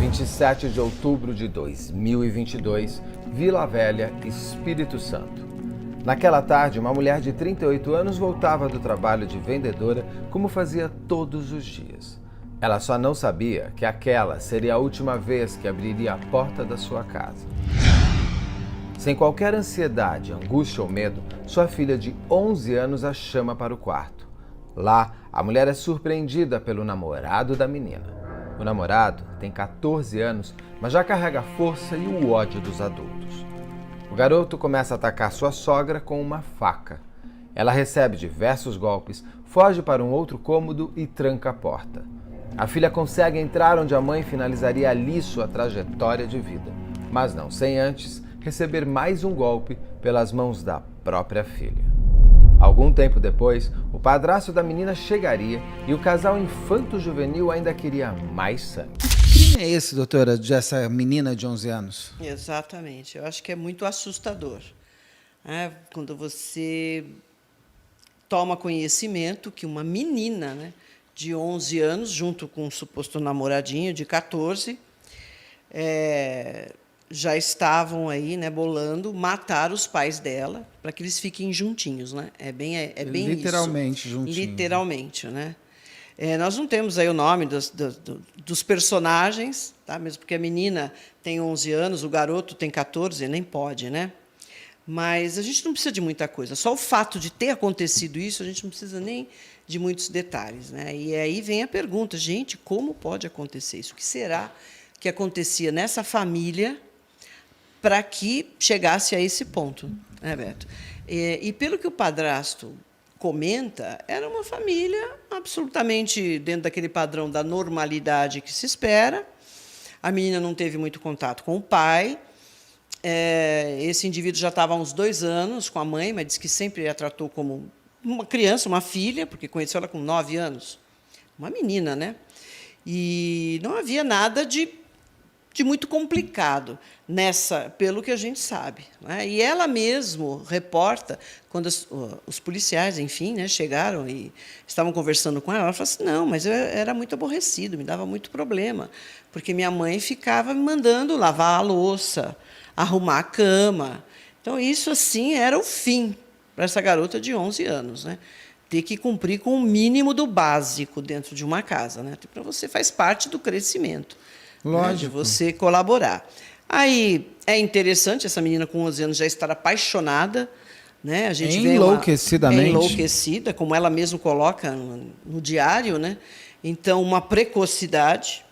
27 de outubro de 2022, Vila Velha, Espírito Santo. Naquela tarde, uma mulher de 38 anos voltava do trabalho de vendedora como fazia todos os dias. Ela só não sabia que aquela seria a última vez que abriria a porta da sua casa. Sem qualquer ansiedade, angústia ou medo, sua filha de 11 anos a chama para o quarto. Lá, a mulher é surpreendida pelo namorado da menina. O namorado tem 14 anos, mas já carrega a força e o ódio dos adultos. O garoto começa a atacar sua sogra com uma faca. Ela recebe diversos golpes, foge para um outro cômodo e tranca a porta. A filha consegue entrar onde a mãe finalizaria ali sua trajetória de vida, mas não sem antes receber mais um golpe pelas mãos da própria filha. Algum tempo depois, o padrasto da menina chegaria e o casal infanto-juvenil ainda queria mais sangue. Que crime é esse, doutora, dessa menina de 11 anos? Exatamente. Eu acho que é muito assustador, né? Quando você toma conhecimento que uma menina, né, de 11 anos, junto com um suposto namoradinho de 14, já estavam aí, né, bolando matar os pais dela para que eles fiquem juntinhos, né? É bem literalmente isso. juntinhos. Literalmente, né? Nós não temos aí o nome dos personagens, tá? Mesmo porque a menina tem 11 anos, o garoto tem 14, nem pode, né? Mas a gente não precisa de muita coisa. Só o fato de ter acontecido isso, a gente não precisa nem de muitos detalhes, né? E aí vem a pergunta, gente, como pode acontecer isso? O que será que acontecia nessa família para que chegasse a esse ponto, né, Beto? E pelo que o padrasto comenta, era uma família absolutamente dentro daquele padrão da normalidade que se espera. A menina não teve muito contato com o pai. Esse indivíduo já estava há uns 2 anos com a mãe, mas disse que sempre a tratou como uma criança, uma filha, porque conheceu ela com 9 anos. Uma menina, né? E não havia nada de muito complicado nessa, pelo que a gente sabe, né? E ela mesmo reporta, quando os policiais, enfim, né, chegaram e estavam conversando com ela, ela falou assim, não, mas eu era muito aborrecido, me dava muito problema, porque minha mãe ficava me mandando lavar a louça, arrumar a cama. Então, isso, assim, era o fim para essa garota de 11 anos, né? Ter que cumprir com o mínimo do básico dentro de uma casa, né? Para você faz parte do crescimento. Lógico. Né, de você colaborar. Aí é interessante essa menina com 11 anos já estar apaixonada, né? A gente vê enlouquecidamente. Enlouquecida, como ela mesma coloca no diário, né? Então, uma precocidade,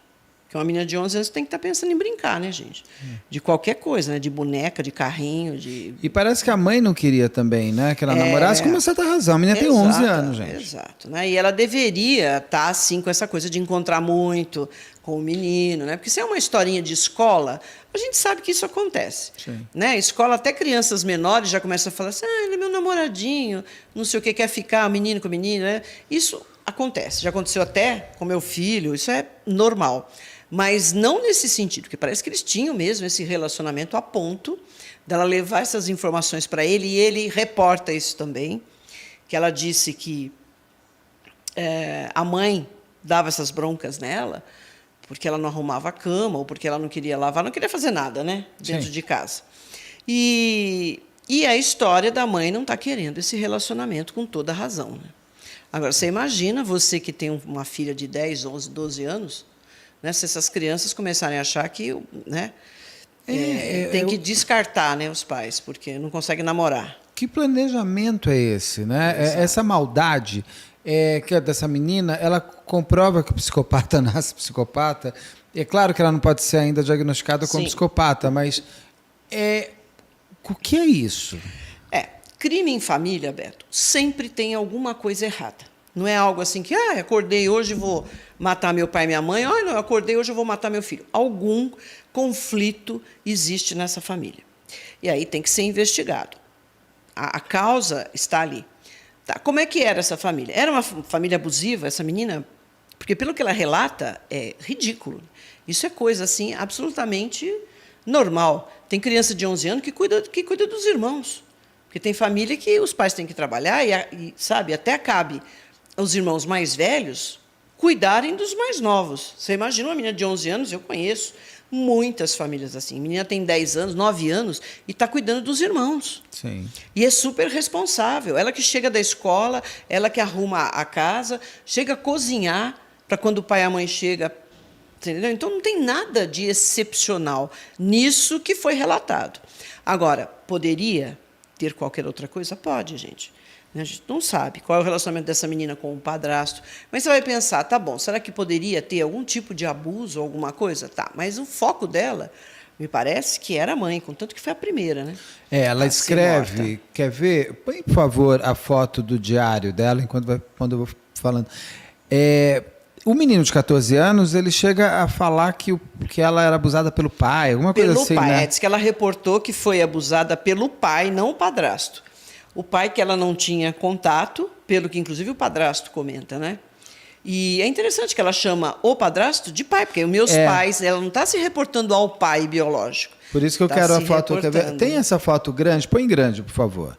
que uma menina de 11 anos tem que estar pensando em brincar, né, gente? De qualquer coisa, né? De boneca, de carrinho, de... E parece que a mãe não queria também, né? Que ela namorasse com uma certa razão. A menina tem 11 anos, gente. Exato. Né? E ela deveria estar, assim, com essa coisa de encontrar muito com o menino, né? Porque se é uma historinha de escola, a gente sabe que isso acontece. Sim. Né? Escola, até crianças menores já começam a falar assim, ele é meu namoradinho, não sei o que, quer ficar, menino com menino. Né? Isso acontece. Já aconteceu até com meu filho, isso é normal. Mas não nesse sentido, porque parece que eles tinham mesmo esse relacionamento a ponto dela levar essas informações para ele, e ele reporta isso também, que ela disse que a mãe dava essas broncas nela porque ela não arrumava a cama, ou porque ela não queria lavar, não queria fazer nada, né, dentro de casa. E a história da mãe não está querendo esse relacionamento com toda a razão. Né? Agora, você imagina você que tem uma filha de 10, 11, 12 anos, né, se essas crianças começarem a achar que, né, tem que descartar, né, os pais, porque não conseguem namorar. Que planejamento é esse, né? Essa maldade que é dessa menina, ela comprova que o psicopata nasce psicopata. É claro que ela não pode ser ainda diagnosticada como psicopata, mas o que é isso? Crime em família, Beto, sempre tem alguma coisa errada. Não é algo assim que, acordei hoje e vou matar meu pai e minha mãe, não, eu acordei hoje e vou matar meu filho. Algum conflito existe nessa família. E aí tem que ser investigado. A causa está ali. Tá, como é que era essa família? Era uma família abusiva, essa menina? Porque, pelo que ela relata, é ridículo. Isso é coisa assim, absolutamente normal. Tem criança de 11 anos que cuida dos irmãos. Porque tem família que os pais têm que trabalhar e sabe, até cabe aos irmãos mais velhos cuidarem dos mais novos. Você imagina uma menina de 11 anos, eu conheço muitas famílias assim. A menina tem 10 anos, 9 anos e está cuidando dos irmãos. Sim. E é super responsável. Ela que chega da escola, ela que arruma a casa, chega a cozinhar para quando o pai e a mãe chegam. Entendeu? Então, não tem nada de excepcional nisso que foi relatado. Agora, poderia ter qualquer outra coisa? Pode, gente. A gente não sabe qual é o relacionamento dessa menina com o padrasto. Mas você vai pensar, tá bom, será que poderia ter algum tipo de abuso, alguma coisa? Tá, mas o foco dela, me parece que era a mãe, contanto que foi a primeira, né? Ela a escreve, quer ver? Põe, por favor, a foto do diário dela, quando eu vou falando. O menino de 14 anos, ele chega a falar que ela era abusada pelo pai, alguma coisa assim, pelo pai, né? diz que ela reportou que foi abusada pelo pai, não o padrasto. O pai que ela não tinha contato, pelo que inclusive o padrasto comenta, né? E é interessante que ela chama o padrasto de pai, porque os meus pais, ela não está se reportando ao pai biológico. Por isso que eu quero a foto. Quer ver? Tem essa foto grande? Põe grande, por favor.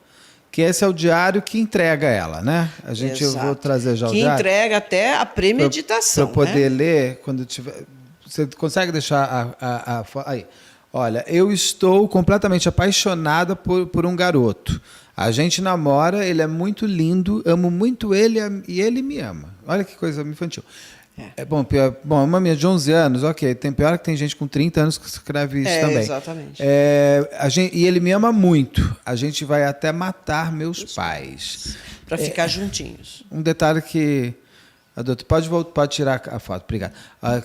Que esse é o diário que entrega ela, né? Eu vou trazer já o diário. Que entrega até a premeditação. Para eu poder ler, quando tiver. Você consegue deixar a foto? Aí. Olha, eu estou completamente apaixonada por um garoto. A gente namora, ele é muito lindo, amo muito ele e ele me ama. Olha que coisa infantil. Uma menina de 11 anos, ok. Pior que tem gente com 30 anos que escreve isso também. Exatamente. E ele me ama muito. A gente vai até matar meus pais. Para ficar juntinhos. Um detalhe que... Doutor, pode tirar a foto, obrigado.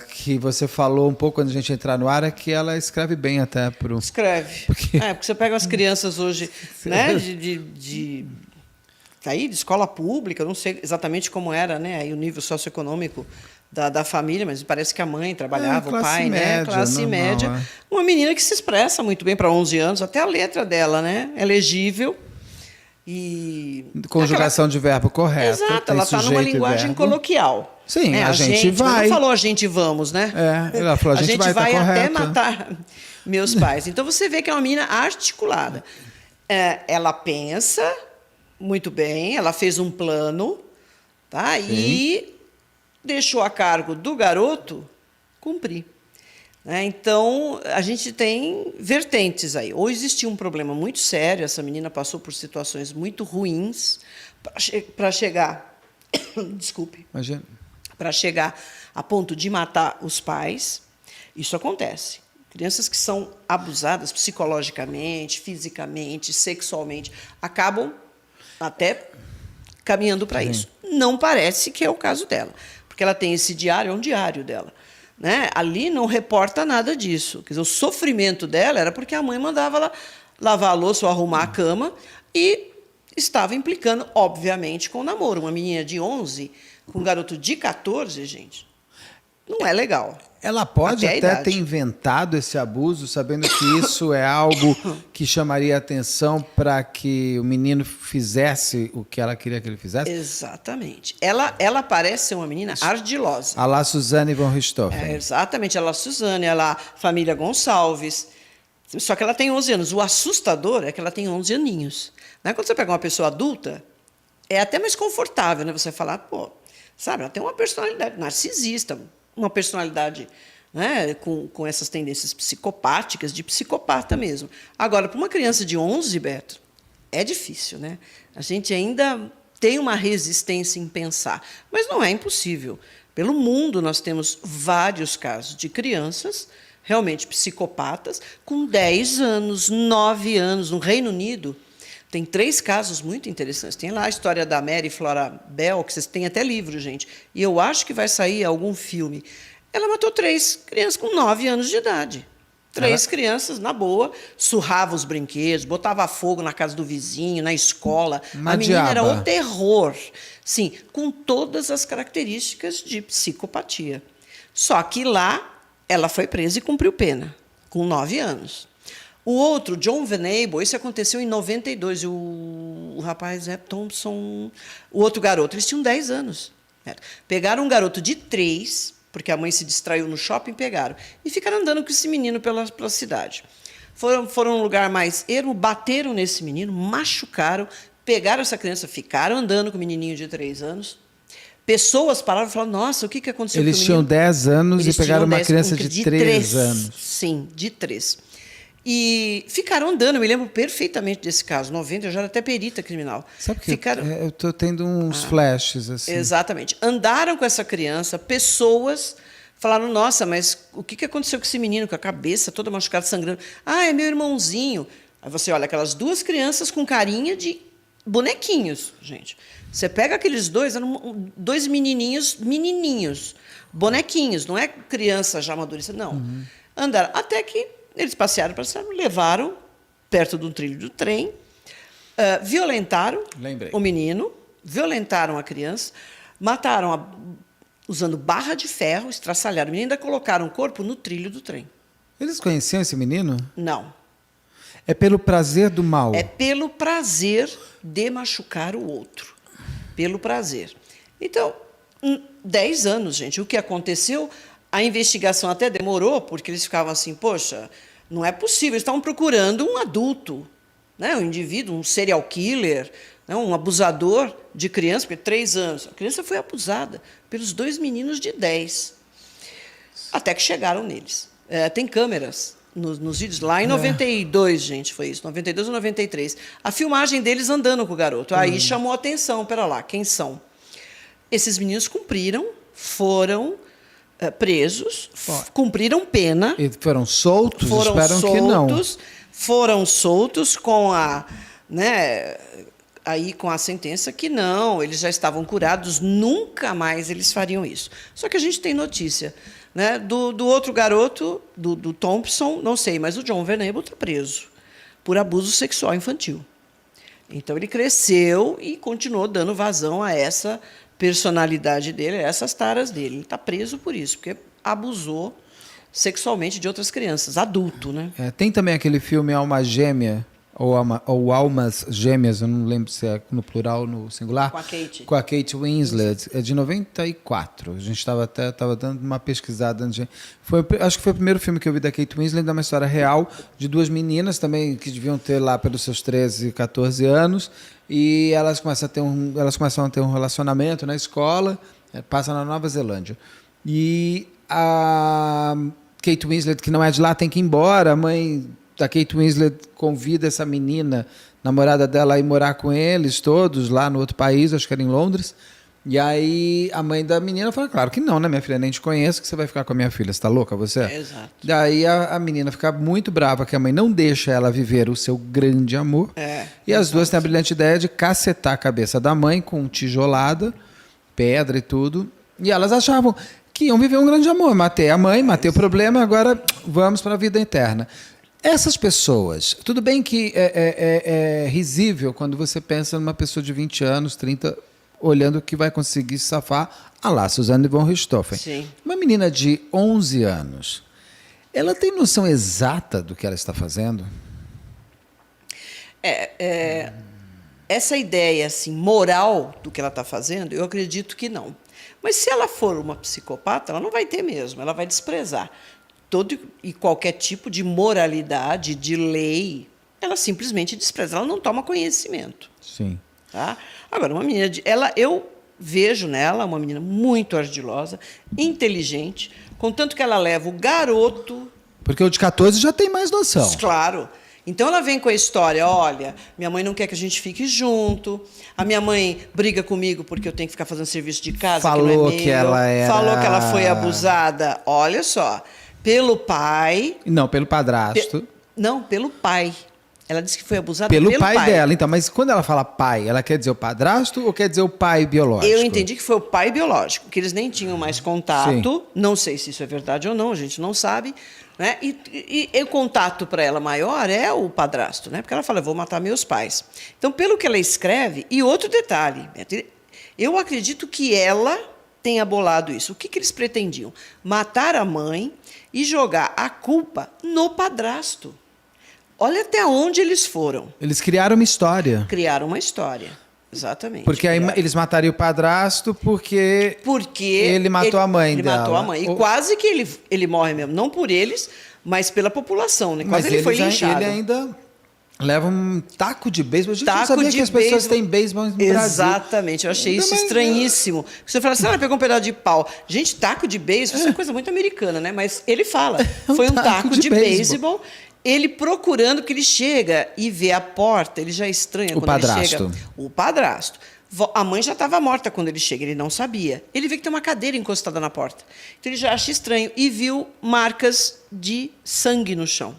Que você falou um pouco quando a gente entrar no ar, é que ela escreve bem até para o... Escreve. Porque você pega as crianças hoje, né, de escola pública, eu não sei exatamente como era, né, aí o nível socioeconômico da família, mas parece que a mãe trabalhava, o pai, média, né, classe normal, média. Uma menina que se expressa muito bem para 11 anos, até a letra dela, né, é legível. E conjugação de verbo correta. Exato, ela está numa linguagem coloquial. Sim, a gente vai. Não falou a gente vamos, né? Ela falou a gente vai até matar meus pais. Então você vê que é uma menina articulada. Ela pensa muito bem, ela fez um plano, tá? E deixou a cargo do garoto cumprir. Então, a gente tem vertentes aí. Ou existia um problema muito sério, essa menina passou por situações muito ruins para chegar... Desculpe. Imagina. Para chegar a ponto de matar os pais. Isso acontece. Crianças que são abusadas psicologicamente, fisicamente, sexualmente, acabam até caminhando para isso. Não parece que é o caso dela, porque ela tem esse diário, é um diário dela. Né? Ali não reporta nada disso. Quer dizer, o sofrimento dela era porque a mãe mandava ela lavar a louça ou arrumar a cama e estava implicando, obviamente, com o namoro. Uma menina de 11 com um garoto de 14, gente, não é legal. Ela pode até ter inventado esse abuso, sabendo que isso é algo que chamaria atenção para que o menino fizesse o que ela queria que ele fizesse? Exatamente. Ela parece ser uma menina ardilosa. A la Suzane von Richthofen. Exatamente, a la Suzane, a la família Gonçalves. Só que ela tem 11 anos. O assustador é que ela tem 11 aninhos. Né? Quando você pega uma pessoa adulta, é até mais confortável, né? Você falar, sabe, ela tem uma personalidade narcisista, uma personalidade, né, com essas tendências psicopáticas, de psicopata mesmo. Agora, para uma criança de 11, Beto, é difícil, né? A gente ainda tem uma resistência em pensar, mas não é impossível. Pelo mundo, nós temos vários casos de crianças realmente psicopatas com 10 anos, 9 anos. No Reino Unido, tem 3 casos muito interessantes. Tem lá a história da Mary Flora Bell, que vocês têm até livro, gente. E eu acho que vai sair algum filme. Ela matou 3 crianças com 9 anos de idade. 3 crianças, na boa, surrava os brinquedos, botava fogo na casa do vizinho, na escola. A menina era o terror. Sim, com todas as características de psicopatia. Só que lá, ela foi presa e cumpriu pena, com 9 anos. O outro, John Venable, isso aconteceu em 92, e o rapaz Thompson, o outro garoto, eles tinham 10 anos. Pegaram um garoto de 3, porque a mãe se distraiu no shopping, pegaram, e ficaram andando com esse menino pela cidade. Foram num lugar mais ermo, bateram nesse menino, machucaram, pegaram essa criança, ficaram andando com o menininho de 3 anos, Pessoas pararam e falaram, nossa, o que aconteceu com o Eles menino? tinham 10 anos Eles e pegaram tinham uma 10, criança de 3 anos. Sim, de 3. E ficaram andando, eu me lembro perfeitamente desse caso. 90, eu já era até perita criminal. Sabe que ficaram... eu estou tendo uns flashes assim. Exatamente. Andaram com essa criança, pessoas falaram, nossa, mas o que aconteceu com esse menino, com a cabeça toda machucada, sangrando? Ah, é meu irmãozinho. Aí você olha aquelas 2 crianças com carinha de bonequinhos, gente. Você pega aqueles 2, eram 2 menininhos, bonequinhos, não é criança já amadurecida, não. Andaram, até que eles passearam, levaram perto de um trilho do trem, violentaram o menino, violentaram a criança, mataram usando barra de ferro, estraçalharam o menino e ainda colocaram o corpo no trilho do trem. Eles conheciam esse menino? Não. É pelo prazer do mal. É pelo prazer de machucar o outro. Pelo prazer. Então, 10 anos, gente. O que aconteceu? A investigação até demorou, porque eles ficavam assim, poxa, não é possível. Eles estavam procurando um adulto, né? Um indivíduo, um serial killer, né? Um abusador de criança, porque 3 anos. A criança foi abusada pelos 2 meninos de 10. Até que chegaram neles. Tem câmeras nos vídeos lá em 92, gente, foi isso, 92 ou 93. A filmagem deles andando com o garoto. Aí chamou a atenção, pera lá, quem são? Esses meninos cumpriram, foram presos, cumpriram pena. E foram soltos? Esperam que não. Foram soltos com aí com a sentença que não, eles já estavam curados, nunca mais eles fariam isso. Só que a gente tem notícia, né, do outro garoto, do Thompson, não sei, mas o John Venable está preso por abuso sexual infantil. Então, ele cresceu e continuou dando vazão a essa personalidade dele, a essas taras dele. Ele está preso por isso, porque abusou sexualmente de outras crianças, adulto, né? Tem também aquele filme Alma Gêmea, ou Almas Gêmeas, eu não lembro se é no plural ou no singular. Com a Kate. Com a Kate Winslet, é de 94. A gente estava dando uma pesquisada. Acho que foi o primeiro filme que eu vi da Kate Winslet, é uma história real de 2 meninas também, que deviam ter lá pelos seus 13, 14 anos, e elas começam a ter um relacionamento na escola, passa na Nova Zelândia. E a Kate Winslet, que não é de lá, tem que ir embora, a mãe da Kate Winslet convida essa menina, namorada dela, a ir morar com eles todos lá no outro país, acho que era em Londres. E aí a mãe da menina fala, claro que não, né, minha filha, nem te conheço, que você vai ficar com a minha filha, você está louca, você? Exato. Daí a menina fica muito brava que a mãe não deixa ela viver o seu grande amor. E as duas têm a brilhante ideia de cacetar a cabeça da mãe com tijolada, pedra e tudo. E elas achavam que iam viver um grande amor. Matei a mãe, matei o problema, agora vamos para a vida eterna. Essas pessoas, tudo bem que é risível quando você pensa numa pessoa de 20 anos, 30, olhando que vai conseguir se safar, a lá Suzanne von Richthofen. Sim. Uma menina de 11 anos, ela tem noção exata do que ela está fazendo? Essa ideia assim, moral do que ela está fazendo, eu acredito que não. Mas se ela for uma psicopata, ela não vai ter mesmo, ela vai desprezar todo e qualquer tipo de moralidade, de lei, ela simplesmente despreza, ela não toma conhecimento. Sim. Tá? Agora, uma menina eu vejo nela uma menina muito ardilosa, inteligente, contanto que ela leva o garoto. Porque o de 14 já tem mais noção. Claro. Então ela vem com a história, olha, minha mãe não quer que a gente fique junto, a minha mãe briga comigo porque eu tenho que ficar fazendo serviço de casa, Falou que não é meu. que ela era... Falou que ela foi abusada, olha só, pelo pai. Não, pelo padrasto. Não, pelo pai. Ela disse que foi abusada pelo pai dela. Então, mas quando ela fala pai, ela quer dizer o padrasto ou quer dizer o pai biológico? Eu entendi que foi o pai biológico, que eles nem tinham mais contato. Sim. Não sei se isso é verdade ou não, a gente não sabe. Né? E o contato para ela maior é o padrasto, né? Porque ela fala, eu vou matar meus pais. Então, pelo que ela escreve, e outro detalhe, eu acredito que ela tenha bolado isso. O que eles pretendiam? Matar a mãe e jogar a culpa no padrasto. Olha até onde eles foram. Eles criaram uma história. Criaram uma história, exatamente. Porque aí eles matariam o padrasto porque ele matou a mãe dela. Ele matou a mãe. E quase que ele morre mesmo. Não por eles, mas pela população. Né? Quase Mas ele foi linchado. Ele ainda Leva um taco de beisebol. A gente não Taco sabia de que as pessoas beisebol. têm beisebol no Brasil. Exatamente, eu achei isso estranhíssimo. Você fala assim, ela pegou um pedaço de pau. Gente, taco de beisebol, isso é coisa muito americana, né? Mas ele fala, foi um taco de beisebol. Ele procurando, que ele chega e vê a porta, ele já estranha quando ele chega. O padrasto. A mãe já estava morta quando ele chega, ele não sabia. Ele vê que tem uma cadeira encostada na porta. Então ele já acha estranho e viu marcas de sangue no chão.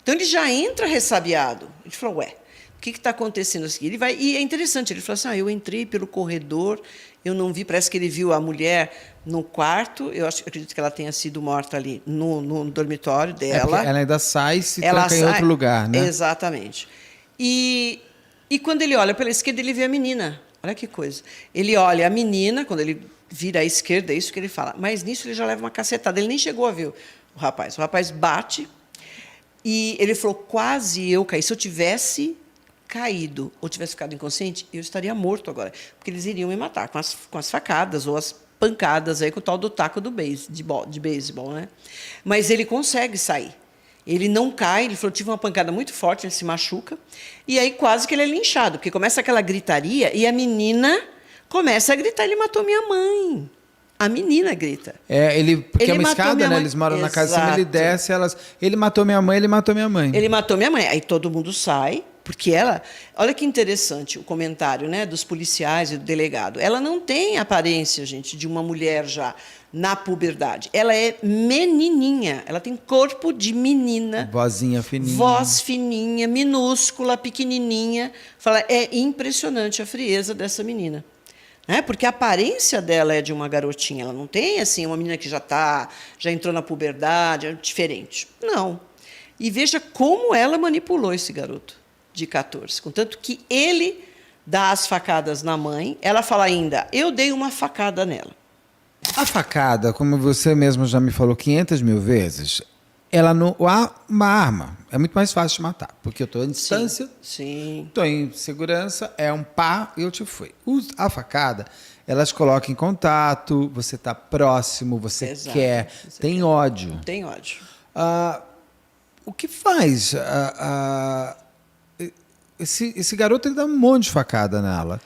Então ele já entra ressabiado. Ele falou, ué, o que está acontecendo aqui? Ele vai, e é interessante, ele falou assim, eu entrei pelo corredor, eu não vi, parece que ele viu a mulher no quarto, eu acredito que ela tenha sido morta ali no dormitório dela. Ela ainda sai e se tranca em outro lugar, né? Exatamente. E quando ele olha pela esquerda, ele vê a menina. Olha que coisa. Ele olha a menina, quando ele vira à esquerda, é isso que ele fala. Mas nisso ele já leva uma cacetada. Ele nem chegou a ver o rapaz. O rapaz bate e ele falou, quase eu caí. Se eu tivesse caído ou tivesse ficado inconsciente, eu estaria morto agora. Porque eles iriam me matar com as facadas ou as pancadas aí com o tal do taco de beisebol, né? Mas ele consegue sair. Ele não cai, ele falou, tive uma pancada muito forte, ele se machuca. E aí quase que ele é linchado, porque começa aquela gritaria e a menina começa a gritar, ele matou minha mãe. A menina grita. Porque é uma escada, né? Eles moram na casa de cima, ele desce, ele matou minha mãe, ele matou minha mãe. Ele matou minha mãe. Aí todo mundo sai, porque ela... Olha que interessante o comentário, né, dos policiais e do delegado. Ela não tem aparência, gente, de uma mulher já na puberdade. Ela é menininha, ela tem corpo de menina. Vozinha fininha. Voz fininha, minúscula, pequenininha. Fala, é impressionante a frieza dessa menina. Porque a aparência dela é de uma garotinha. Ela não tem assim uma menina que já entrou na puberdade, é diferente. Não. E veja como ela manipulou esse garoto de 14. Contanto que ele dá as facadas na mãe, ela fala ainda, eu dei uma facada nela. A facada, como você mesmo já me falou 500 mil vezes, ela não há uma arma. É muito mais fácil de matar, porque eu estou em distância, estou em segurança, é um pá e eu te fui. A facada, elas colocam em contato, você está próximo, você quer, tem ódio. Tem ódio. O que faz? Esse garoto ele dá um monte de facada nela.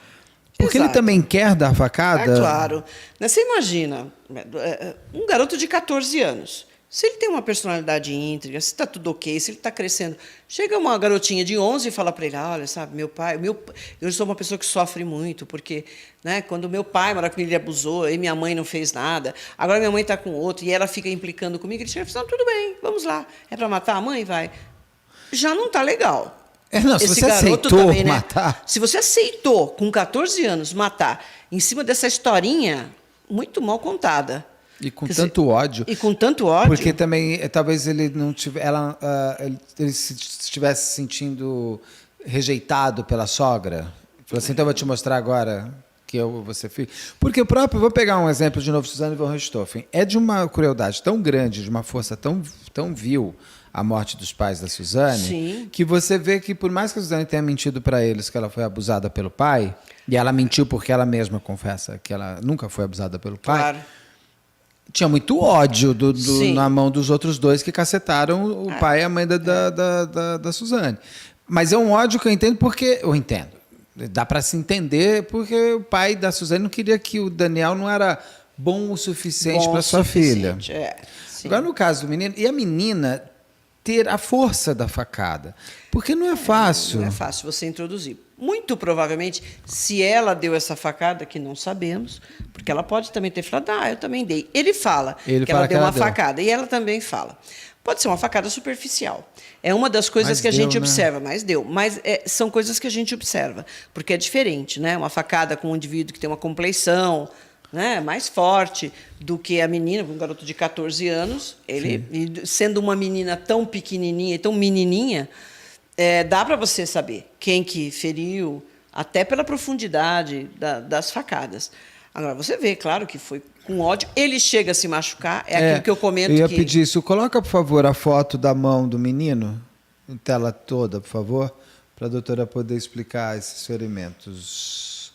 Porque ele também quer dar facada? É claro. Você imagina, um garoto de 14 anos, se ele tem uma personalidade íntegra, se está tudo ok, se ele está crescendo, chega uma garotinha de 11 e fala para ele, olha, sabe, eu sou uma pessoa que sofre muito, porque quando meu pai morava comigo, ele abusou, e minha mãe não fez nada, agora minha mãe está com outro, e ela fica implicando comigo, ele chega e fala, tudo bem, vamos lá, é para matar a mãe? Vai. Já não está legal. Se você aceitou também, matar... Se você aceitou, com 14 anos, matar em cima dessa historinha muito mal contada. E com tanto ódio. E com tanto ódio. Porque também, talvez ele não tivesse... ele se estivesse se sentindo rejeitado pela sogra. Falou assim, então eu vou te mostrar agora que eu vou ser filho. Porque o próprio... Vou pegar um exemplo de novo, Suzane von Richthofen. É de uma crueldade tão grande, de uma força tão vil... a morte dos pais da Suzane, que você vê que, por mais que a Suzane tenha mentido para eles que ela foi abusada pelo pai, e ela mentiu porque ela mesma confessa que ela nunca foi abusada pelo pai, claro. Tinha muito ódio na mão dos outros dois que cacetaram o pai e a mãe da Suzane. Mas é um ódio que eu entendo porque... Eu entendo. Dá para se entender porque o pai da Suzane não queria que o Daniel não era bom o suficiente para sua filha. Agora, no caso do menino... E a menina... ter a força da facada. Porque não é fácil. Não é fácil você introduzir. Muito provavelmente, se ela deu essa facada, que não sabemos, porque ela pode também ter falado, eu também dei. Ele fala que ela deu uma facada, e ela também fala. Pode ser uma facada superficial. É uma das coisas que a gente observa, mas deu. Mas são coisas que a gente observa, porque é diferente, né? Uma facada com um indivíduo que tem uma compleição, mais forte do que a menina, um garoto de 14 anos, ele sendo uma menina tão pequenininha e tão menininha, dá para você saber quem que feriu, até pela profundidade das facadas. Agora, você vê, claro, que foi com ódio. Ele chega a se machucar, aquilo que eu comento. Eu ia pedir isso. Coloca, por favor, a foto da mão do menino, em tela toda, por favor, para a doutora poder explicar esses ferimentos.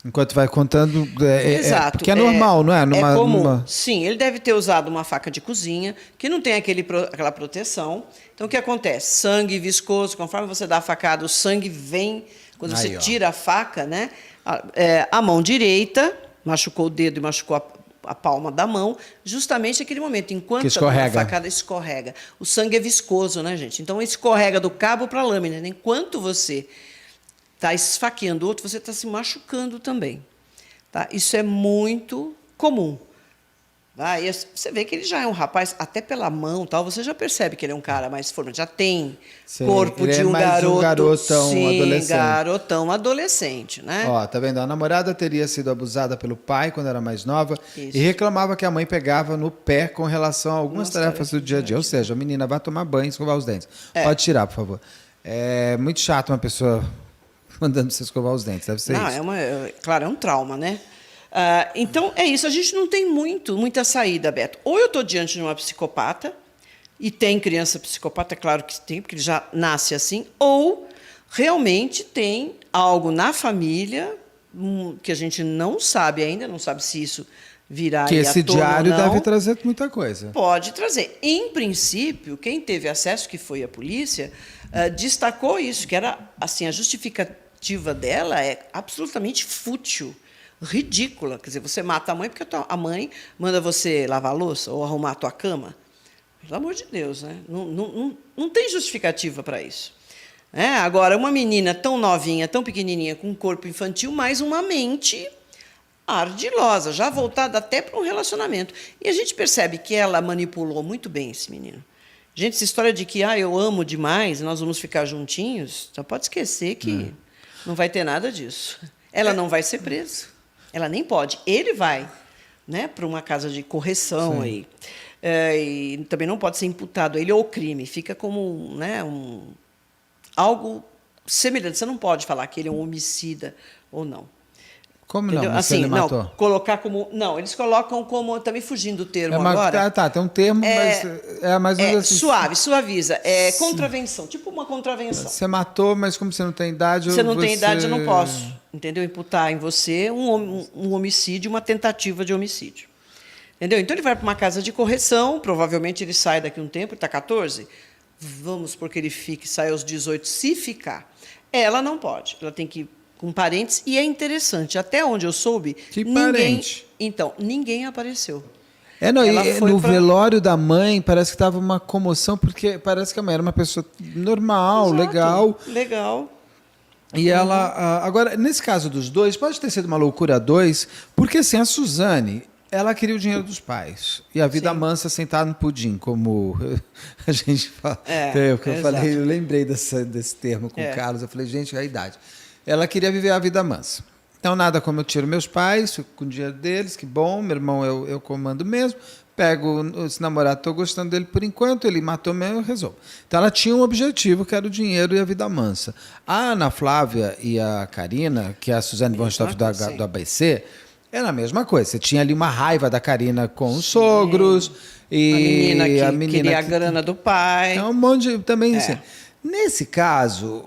Enquanto vai contando, Exato. porque é normal, não é? É comum. Sim, ele deve ter usado uma faca de cozinha, que não tem aquela proteção. Então, o que acontece? Sangue viscoso, conforme você dá a facada, o sangue vem, quando você tira a faca, né? A mão direita, machucou o dedo e machucou a palma da mão, justamente naquele momento, enquanto a facada escorrega. O sangue é viscoso, né, gente? Então, escorrega do cabo para a lâmina. Enquanto você está esfaqueando o outro, você está se machucando também. Tá? Isso é muito comum. Tá? E você vê que ele já é um rapaz, até pela mão, tal, você já percebe que ele é um cara mais formado, já tem corpo de um garoto. Um garotão, sim, adolescente. Garotão adolescente, né? Ó, tá vendo? A namorada teria sido abusada pelo pai quando era mais nova. Isso. E reclamava que a mãe pegava no pé com relação a algumas tarefas do dia a dia. Ou seja, a menina vai tomar banho e escovar os dentes. Pode tirar, por favor. É muito chato uma pessoa mandando você escovar os dentes, deve ser isso. Claro, é um trauma, né? Então, é isso. A gente não tem muita saída, Beto. Ou eu estou diante de uma psicopata, e tem criança psicopata, claro que tem, porque ele já nasce assim, ou realmente tem algo na família que a gente não sabe ainda, não sabe se isso virá que esse diário deve trazer muita coisa. Pode trazer. Em princípio, quem teve acesso, que foi a polícia, destacou isso, que era assim, a justificativa dela é absolutamente fútil, ridícula. Quer dizer, você mata a mãe porque a mãe manda você lavar a louça ou arrumar a tua cama. Pelo amor de Deus, né? Não tem justificativa para isso. Agora, uma menina tão novinha, tão pequenininha, com um corpo infantil, mais uma mente ardilosa, já voltada até para um relacionamento. E a gente percebe que ela manipulou muito bem esse menino. Gente, essa história de que eu amo demais, nós vamos ficar juntinhos, só pode esquecer que não vai ter nada disso. Ela não vai ser presa. Ela nem pode. Ele vai, né, para uma casa de correção aí. E também não pode ser imputado a ele ou crime. Fica como, né, algo semelhante. Você não pode falar que ele é um homicida ou não. Como entendeu? não? Assim, ele matou? Colocar como... Não, eles colocam como... Está me fugindo do termo agora. Tem um termo, mas é mais ou menos assim. Suave, suaviza. É contravenção, tipo uma contravenção. Você matou, mas como você não tem idade... Você não tem idade, eu não posso, entendeu? Imputar em você um homicídio, uma tentativa de homicídio. Entendeu? Então, ele vai para uma casa de correção, provavelmente ele sai daqui a um tempo, ele está 14, vamos porque ele sai aos 18, se ficar. Ela não pode, ela tem que ir com parentes, e é interessante, até onde eu soube, ninguém apareceu. No velório da mãe, parece que estava uma comoção, porque parece que a mãe era uma pessoa normal, legal. E ela... Agora, nesse caso dos dois, pode ter sido uma loucura a dois, porque assim, a Suzane, ela queria o dinheiro dos pais. E a vida mansa sentada no pudim, como a gente fala. Eu lembrei desse termo com o Carlos, eu falei, gente, é a idade. Ela queria viver a vida mansa. Então, nada como eu tiro meus pais, fico com o dinheiro deles, que bom, meu irmão eu comando mesmo, pego esse namorado, estou gostando dele por enquanto, ele matou mesmo, eu resolvo. Então, ela tinha um objetivo, que era o dinheiro e a vida mansa. A Ana Flávia e a Karina, que é a Suzane von Stoff do ABC, era a mesma coisa. Você tinha ali uma raiva da Karina com os sogros. E a menina que queria a grana do pai. Então, um monte de... Também, assim... Nesse caso,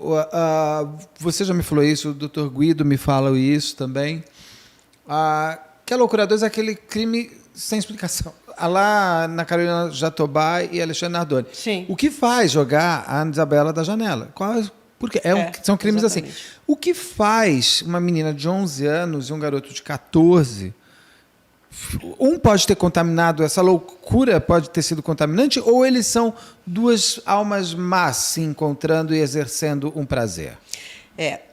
você já me falou isso, o Dr. Guido me fala isso também, que a loucura 2 é aquele crime sem explicação. Lá na Carolina Jatobá e Alexandre Nardoni. Sim. O que faz jogar a Ana Isabela da janela? Porque são crimes exatamente assim. O que faz uma menina de 11 anos e um garoto de 14... Um pode ter contaminado, essa loucura pode ter sido contaminante, ou eles são duas almas más se encontrando e exercendo um prazer?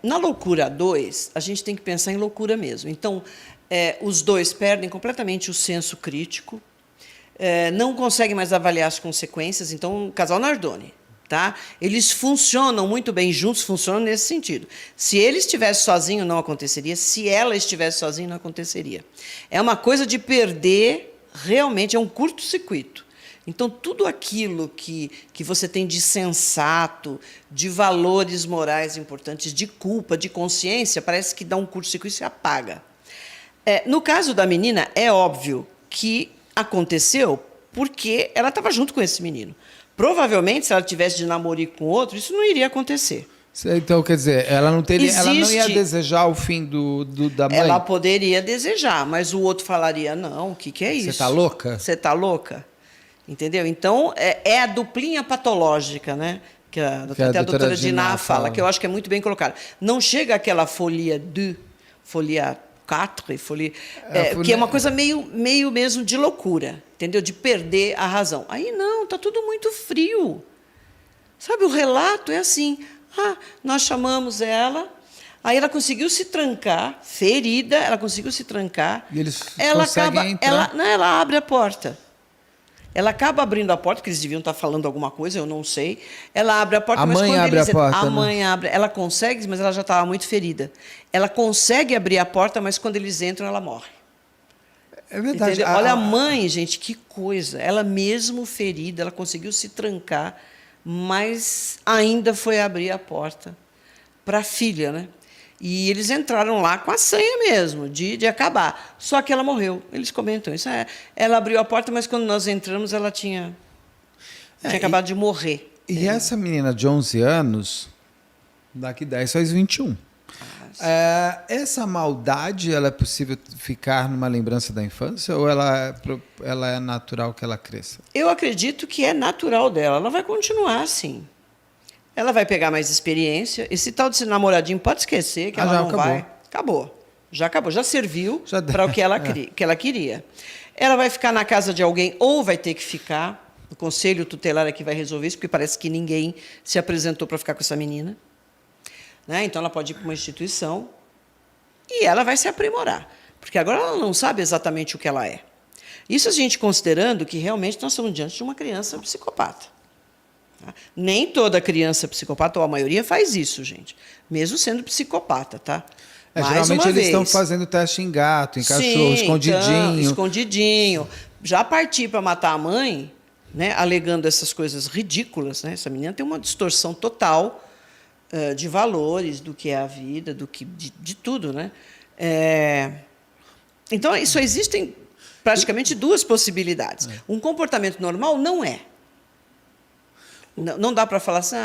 Na loucura 2, a gente tem que pensar em loucura mesmo. Então, os dois perdem completamente o senso crítico, não conseguem mais avaliar as consequências. Então, o casal Nardoni. Tá? Eles funcionam muito bem juntos, funcionam nesse sentido. Se ele estivesse sozinho, não aconteceria. Se ela estivesse sozinha, não aconteceria. É uma coisa de perder, realmente, é um curto-circuito. Então, tudo aquilo que você tem de sensato, de valores morais importantes, de culpa, de consciência, parece que dá um curto-circuito e se apaga. No caso da menina, é óbvio que aconteceu porque ela estava junto com esse menino. Provavelmente, se ela tivesse de namorico com outro, isso não iria acontecer. Então, quer dizer, ela não teria, ela não ia Existe- desejar o fim da mãe? Ela poderia desejar, mas o outro falaria: não, o que, que é isso? Você tá louca? Você tá louca? Entendeu? Então, é a duplinha patológica, né? Que até a doutora Diná fala, que eu acho que é muito bem colocada. Não chega aquela folia 2, folia 4, que é uma coisa meio mesmo de loucura, entendeu? De perder a razão. Aí não, tá tudo muito frio. Sabe, o relato é assim: nós chamamos ela, aí ela conseguiu se trancar, ferida, ela conseguiu se trancar. E eles ela conseguem entrar? ela abre a porta. Ela acaba abrindo a porta, porque eles deviam estar falando alguma coisa, eu não sei. Ela abre a porta, mas quando abre eles a porta, a né? mãe abre, ela consegue, mas ela já estava muito ferida. Ela consegue abrir a porta, mas quando eles entram, ela morre. É verdade. Entendeu? Olha a mãe, gente, que coisa. Ela mesmo ferida, ela conseguiu se trancar, mas ainda foi abrir a porta para a filha, né? E eles entraram lá com a senha mesmo, de acabar. Só que ela morreu. Eles comentam isso. Ela abriu a porta, mas quando nós entramos, ela tinha acabado de morrer. E essa menina de 11 anos, daqui 10 faz 21. Essa maldade, ela é possível ficar numa lembrança da infância ou ela é natural que ela cresça? Eu acredito que é natural dela. Ela vai continuar assim. Ela vai pegar mais experiência. Esse tal desse namoradinho pode esquecer que ela não acabou. vai. Acabou. Já acabou. Já serviu Já para o que ela, que ela queria. Ela vai ficar na casa de alguém ou vai ter que ficar. O conselho tutelar é que vai resolver isso, porque parece que ninguém se apresentou para ficar com essa menina. Né? Então, ela pode ir para uma instituição e ela vai se aprimorar. Porque agora ela não sabe exatamente o que ela é. Isso a gente considerando que realmente nós estamos diante de uma criança psicopata. Nem toda criança psicopata, ou a maioria, faz isso, gente. Mesmo sendo psicopata, tá? Geralmente eles estão fazendo teste em gato, em cachorro, escondidinho. Então, escondidinho. Já partir para matar a mãe, né, alegando essas coisas ridículas, né? Essa menina tem uma distorção total de valores, do que é a vida, de tudo, né? Então, só existem praticamente duas possibilidades. Um comportamento normal não é. Não dá para falar assim,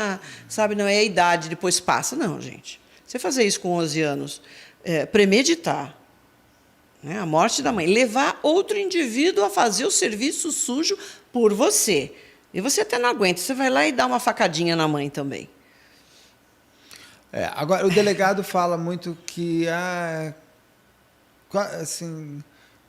sabe, não é a idade, depois passa. Não, gente. Você fazer isso com 11 anos, premeditar, né, a morte da mãe, levar outro indivíduo a fazer o serviço sujo por você. E você até não aguenta, você vai lá e dá uma facadinha na mãe também. Agora, o delegado fala muito que, assim,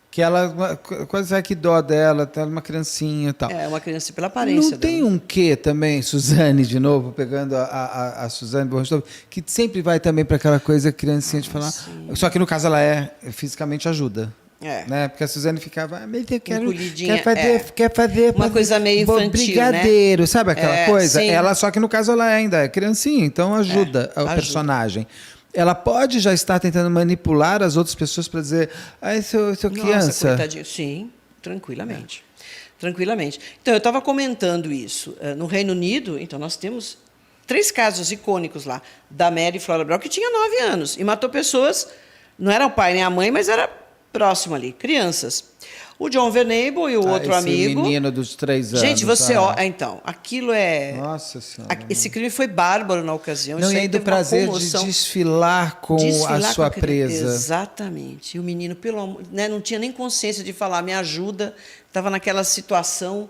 que ela, quase é que dó dela, ela é uma criancinha e tal. É uma criança pela aparência. Não tem um quê também, Suzane, de novo, pegando a Suzane Borrachov, que sempre vai também para aquela coisa criancinha de falar. Sim. Só que no caso ela fisicamente ajuda. Né? Porque a Suzane ficava, quer fazer uma coisa meio infantil, brigadeiro, né? Sabe aquela coisa? Sim. Ela, só que no caso ela ainda é criancinha, então ajuda o personagem. Ela pode já estar tentando manipular as outras pessoas para dizer, sou criança. Nossa, coitadinho. Sim, tranquilamente. Tranquilamente. Então, eu estava comentando isso. No Reino Unido, então, nós temos 3 casos icônicos lá, da Mary Flora Brown, que tinha 9 anos, e matou pessoas, não era o pai nem a mãe, mas era próximo ali, crianças. O John Venable e o outro amigo. Menino dos 3 anos. Gente, então, aquilo é... Nossa Senhora. Esse crime foi bárbaro na ocasião. Não, e ainda o prazer de desfilar com a sua presa. Exatamente. E o menino, pelo amor, né, não tinha nem consciência de falar, me ajuda, estava naquela situação,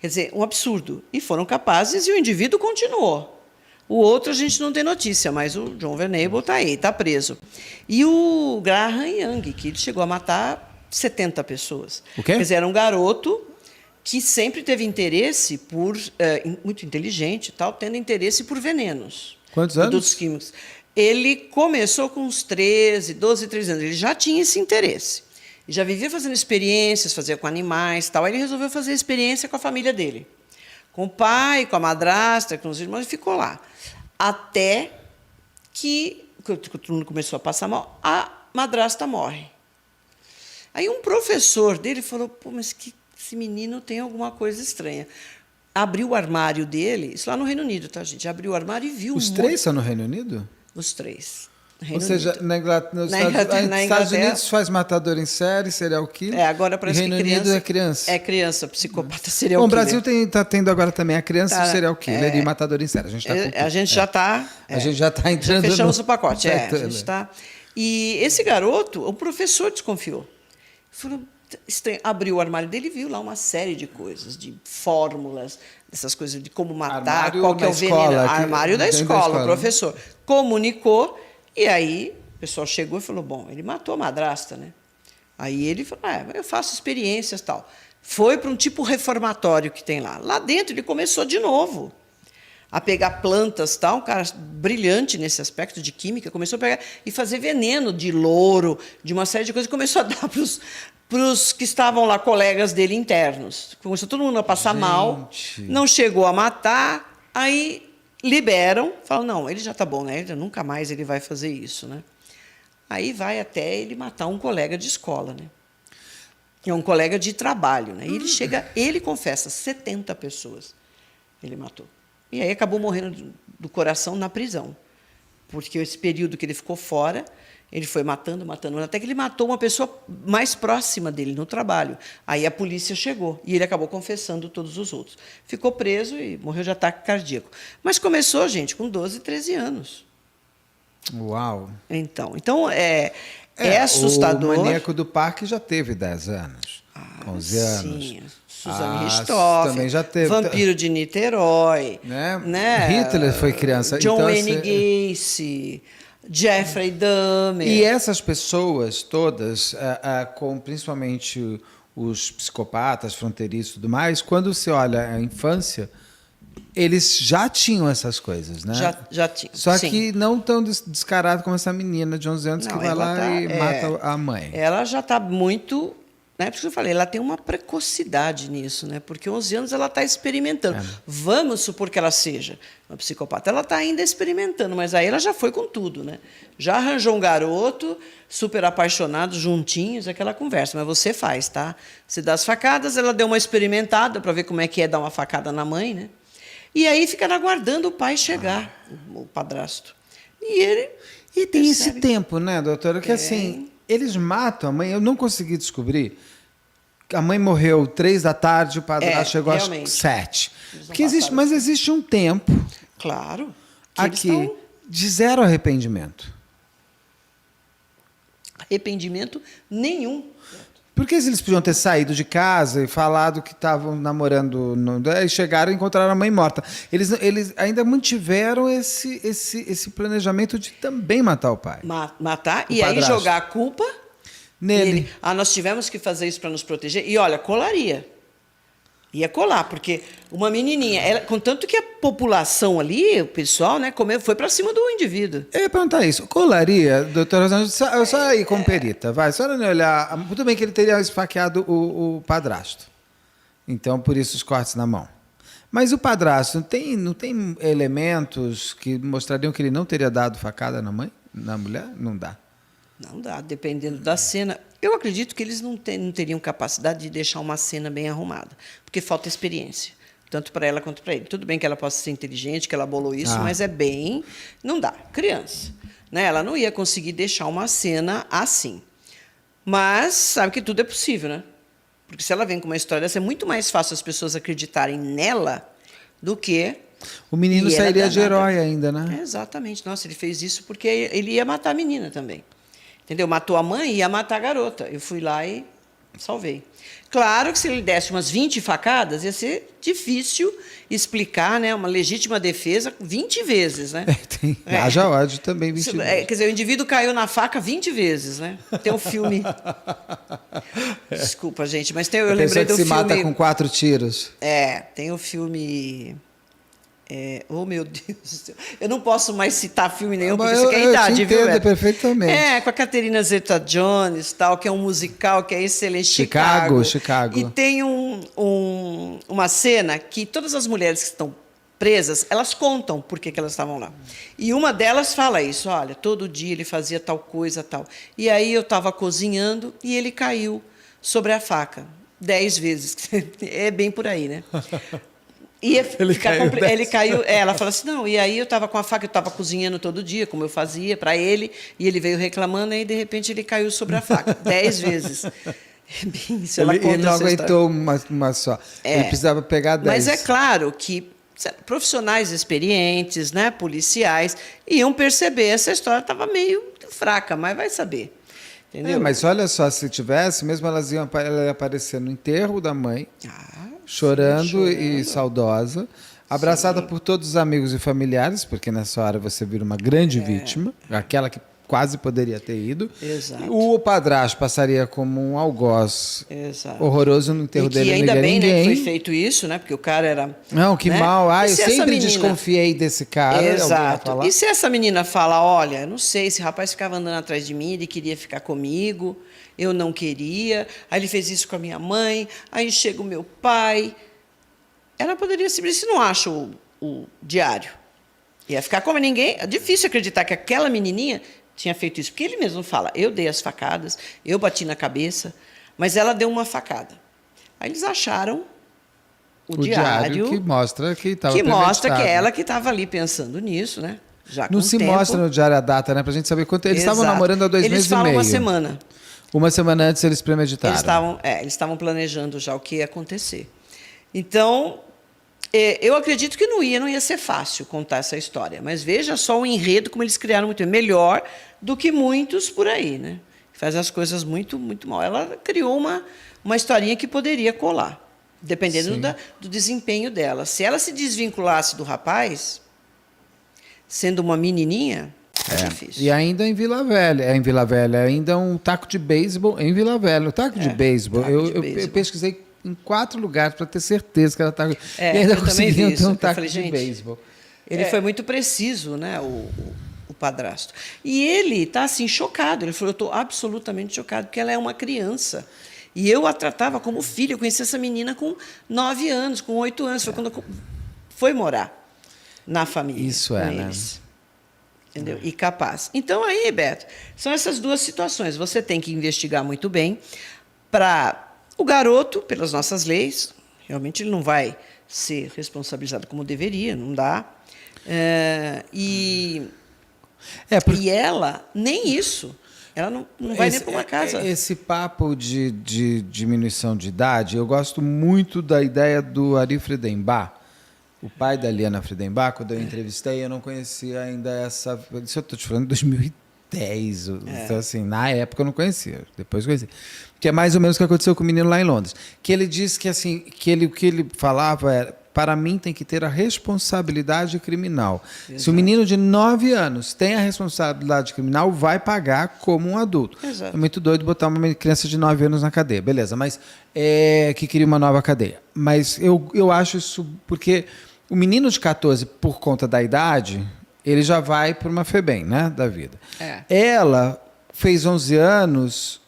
quer dizer, um absurdo. E foram capazes e o indivíduo continuou. O outro a gente não tem notícia, mas o John Venable está aí, está preso. E o Graham Young, que ele chegou a matar 70 pessoas. O quê? Quer dizer, era um garoto que sempre teve interesse por... muito inteligente, tal, tendo interesse por venenos. Quantos anos? Produtos químicos. Ele começou com uns 13 anos. Ele já tinha esse interesse. E já vivia fazendo experiências, fazia com animais, tal. Aí ele resolveu fazer experiência com a família dele. Com o pai, com a madrasta, com os irmãos, e ficou lá. Até que, quando todo mundo começou a passar mal, a madrasta morre. Aí um professor dele falou, mas que esse menino tem alguma coisa estranha. Abriu o armário dele, isso lá no Reino Unido, tá, gente? Abriu o armário e viu... Os 3 são no Reino Unido? Os 3. Ou seja, nos Na Estados Inglaterra, Unidos faz matador em série, serial killer. agora parece Reino que Unido é criança. É criança, psicopata serial Bom, o killer. Brasil está tendo agora também a criança Tá, serial killer e matador em série. A gente está A gente já está... A gente já está entrando Já fechamos no... o pacote, a Entrando. gente tá... E esse garoto, o professor desconfiou. Falou, estranho. Abriu o armário dele e viu lá uma série de coisas, de fórmulas, dessas coisas de como matar, Armário qual que é o na veneno. escola, Armário da dentro da escola, escola, o professor. Comunicou, e aí o pessoal chegou e falou, bom, ele matou a madrasta, né? Aí ele falou, eu faço experiências e tal. Foi para um tipo reformatório que tem lá. Lá dentro ele começou de novo a pegar plantas, tal, um cara brilhante nesse aspecto de química, começou a pegar e fazer veneno de louro, de uma série de coisas, começou a dar para os que estavam lá, colegas dele internos. Começou todo mundo a passar mal, não chegou a matar, aí liberam, falam, não, ele já está bom, né? Nunca mais ele vai fazer isso, né? Aí vai até ele matar um colega de escola, né? É um colega de trabalho, né? E ele chega, ele confessa, 70 pessoas ele matou. E aí acabou morrendo do coração na prisão. Porque esse período que ele ficou fora, ele foi matando, até que ele matou uma pessoa mais próxima dele no trabalho. Aí a polícia chegou e ele acabou confessando todos os outros. Ficou preso e morreu de ataque cardíaco. Mas começou, gente, com 12, 13 anos. Uau! Então é assustador. O Maníaco do Parque já teve 10 anos, 11 anos. Sim, Suzane Richthofen, também já teve. Vampiro de Niterói. Né? Hitler foi criança. John então, Wayne Gacy, Jeffrey Dahmer. E essas pessoas todas, com principalmente os psicopatas, fronteiriços e tudo mais, quando você olha a infância, eles já tinham essas coisas, né? Já tinham. Só sim. que não tão descarado como essa menina de 11 anos que vai lá e mata a mãe. Ela já está muito... Né? Por isso que eu falei, ela tem uma precocidade nisso, né? Porque 11 anos ela está experimentando. Vamos supor que ela seja uma psicopata. Ela está ainda experimentando, mas aí ela já foi com tudo, né? Já arranjou um garoto, super apaixonado, juntinhos, aquela conversa. Mas você faz, tá? Você dá as facadas, ela deu uma experimentada para ver como é que é dar uma facada na mãe, né? E aí fica aguardando o pai chegar, o padrasto. E ele... E tem esse tempo, né, doutora? Que assim, eles matam a mãe. Eu não consegui descobrir. A mãe morreu 3 da tarde, o padrasto chegou às 7. Mas existe um tempo. Claro. Aqui, de zero arrependimento. Arrependimento nenhum. Porque eles podiam ter saído de casa e falado que estavam namorando, e chegaram e encontraram a mãe morta. Eles ainda mantiveram esse planejamento de também matar o pai. Matar o e padrasto. Aí jogar a culpa nele. Nós tivemos que fazer isso para nos proteger. E olha, colaria. Ia colar, porque uma menininha, contanto que a população ali, o pessoal, né, foi para cima do indivíduo. Eu ia perguntar isso. Colaria, doutora Rosângela, eu só ir como perita, vai. Só não olhar. Tudo bem que ele teria esfaqueado o padrasto. Então, por isso os cortes na mão. Mas o padrasto, não tem elementos que mostrariam que ele não teria dado facada na mulher? Não dá. Não dá, dependendo da cena. Eu acredito que eles não teriam capacidade de deixar uma cena bem arrumada, porque falta experiência, tanto para ela quanto para ele. Tudo bem que ela possa ser inteligente, que ela bolou isso, mas não dá. Criança, né? Ela não ia conseguir deixar uma cena assim. Mas sabe que tudo é possível, né? Porque se ela vem com uma história dessa, é muito mais fácil as pessoas acreditarem nela do que... O menino sairia de herói ainda, né? Exatamente. Nossa, ele fez isso porque ele ia matar a menina também. Entendeu? Matou a mãe e ia matar a garota. Eu fui lá e salvei. Claro que se ele desse umas 20 facadas, ia ser difícil explicar, né, uma legítima defesa 20 vezes. Né? Haja ódio também 20 vezes. Quer dizer, o indivíduo caiu na faca 20 vezes. Né? Tem um filme... Desculpa, gente, mas eu lembrei do filme... se mata com 4 tiros. Tem o filme... oh, meu Deus do céu. Eu não posso mais citar filme nenhum, porque você quer idade, viu? Eu perfeitamente. Com a Catherine Zeta-Jones, tal, que é um musical que é excelente. Chicago. E tem uma cena que todas as mulheres que estão presas, elas contam por que elas estavam lá. E uma delas fala isso, olha, todo dia ele fazia tal coisa, tal. E aí eu estava cozinhando e ele caiu sobre a faca 10 vezes. É bem por aí, né? Ia ficar caiu dessa. ele caiu. Ela falou assim: não, e aí eu estava com a faca, eu estava cozinhando todo dia, como eu fazia para ele, e ele veio reclamando, e de repente ele caiu sobre a faca 10 vezes. Bem, isso ela conta Ele não essa história. aguentou uma só. Ele precisava pegar 10. Mas é claro que profissionais experientes, né, policiais, iam perceber essa história estava meio fraca, mas vai saber. Entendeu? Mas olha só, se tivesse, mesmo ela ia aparecer no enterro da mãe, chorando e saudosa, abraçada por todos os amigos e familiares, porque nessa hora você vira uma grande vítima, aquela que quase poderia ter ido. Exato. O padrasto passaria como um algoz horroroso no enterro e que dele. ainda não bem, ninguém. né, que foi feito isso, né? Porque o cara era... Não, que né? mal. E Eu se essa sempre menina... desconfiei desse cara. Exato. E se essa menina fala, olha, eu não sei, esse rapaz ficava andando atrás de mim, ele queria ficar comigo, eu não queria, aí ele fez isso com a minha mãe, aí chega o meu pai. Ela poderia simplesmente, se não acha o diário, ia ficar como ninguém. É difícil acreditar que aquela menininha tinha feito isso, porque ele mesmo fala, eu dei as facadas, eu bati na cabeça, mas ela deu uma facada. Aí eles acharam o diário que mostra que estava que mostra que é ela que estava ali pensando nisso, né? Já não com se tempo. mostra no diário a data, né? Pra gente saber quanto. Eles estavam namorando há 2 meses e meio. Eles falam uma semana. Uma semana antes eles premeditaram. Eles estavam planejando já o que ia acontecer. Então, eu acredito que não ia ser fácil contar essa história. Mas veja só o enredo, como eles criaram muito melhor do que muitos por aí, né? Faz as coisas muito, muito mal. Ela criou uma historinha que poderia colar, dependendo do desempenho dela. Se ela se desvinculasse do rapaz, sendo uma menininha, é difícil. E ainda em Vila Velha. Em Vila Velha, ainda um taco de beisebol em Vila Velha. O taco de beisebol, eu pesquisei em 4 lugares para ter certeza que era taco. E ainda conseguiam ter um taco de beisebol. Ele foi muito preciso, né, o padrasto. E ele está assim, chocado. Ele falou, eu estou absolutamente chocado, porque ela é uma criança. E eu a tratava como filha. Eu conheci essa menina com 9 anos, com 8 anos. Foi quando foi morar na família. Isso com eles. Entendeu? E capaz. Então, aí, Beto, são essas 2 situações. Você tem que investigar muito bem para o garoto, pelas nossas leis, realmente ele não vai ser responsabilizado como deveria, não dá. E ela, nem isso. Ela não vai nem para uma casa. Esse papo de diminuição de idade, eu gosto muito da ideia do Ari Friedenbach, o pai da Liana Friedenbach. Quando eu entrevistei, eu não conhecia ainda essa... Isso eu estou te falando de 2010. Então, assim, na época eu não conhecia, depois conheci. Que é mais ou menos o que aconteceu com o menino lá em Londres. Que ele disse que, assim, o que ele falava era, para mim tem que ter a responsabilidade criminal. Exato. Se o menino de 9 anos tem a responsabilidade criminal, vai pagar como um adulto. Exato. É muito doido botar uma criança de 9 anos na cadeia, beleza, mas que queria uma nova cadeia. Mas eu acho isso porque o menino de 14, por conta da idade, ele já vai para uma FEBEM, né, da vida. Ela fez 11 anos...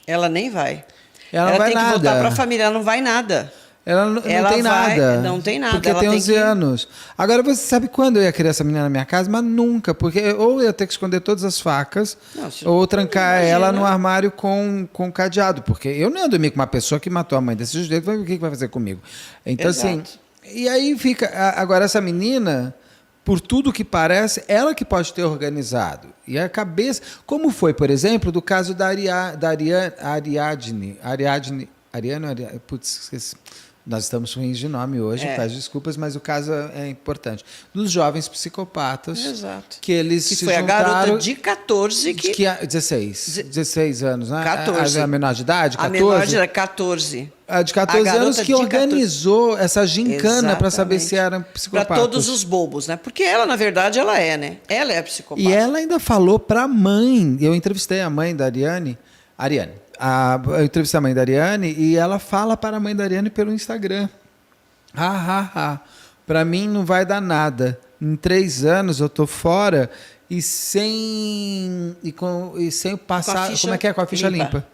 Ela nem vai. Ela não vai tem que nada. voltar para a família, ela não vai nada. Ela não tem nada. Não tem nada. Porque ela tem 11 anos. Agora, você sabe quando eu ia querer essa menina na minha casa? Mas nunca. Porque ou eu ia ter que esconder todas as facas, ou trancar ela no armário com cadeado. Porque eu não ia dormir com uma pessoa que matou a mãe desse jeito. O que vai fazer comigo? Então, assim... E aí fica... Agora, essa menina... Por tudo que parece, ela que pode ter organizado. E a cabeça... Como foi, por exemplo, do caso da Ariadne. Putz, esqueci. Nós estamos ruins de nome hoje, peço desculpas, mas o caso é importante. Dos jovens psicopatas. Exato. Que eles que se foi juntaram... a garota de 14 que... 16 anos, né? 14. A menor de idade, 14? A menor de idade, 14. A de 14 anos que organizou essa gincana para saber se eram psicopatas. Para todos os bobos, né? Porque ela, na verdade, ela é, né? Ela é a psicopata. E ela ainda falou para a mãe. Eu entrevistei a mãe da Ariane. Eu entrevistei a mãe da Ariane e ela fala para a mãe da Ariane pelo Instagram. Para mim não vai dar nada. Em 3 anos eu tô fora e sem passar... Como é que é? Com a ficha limpa.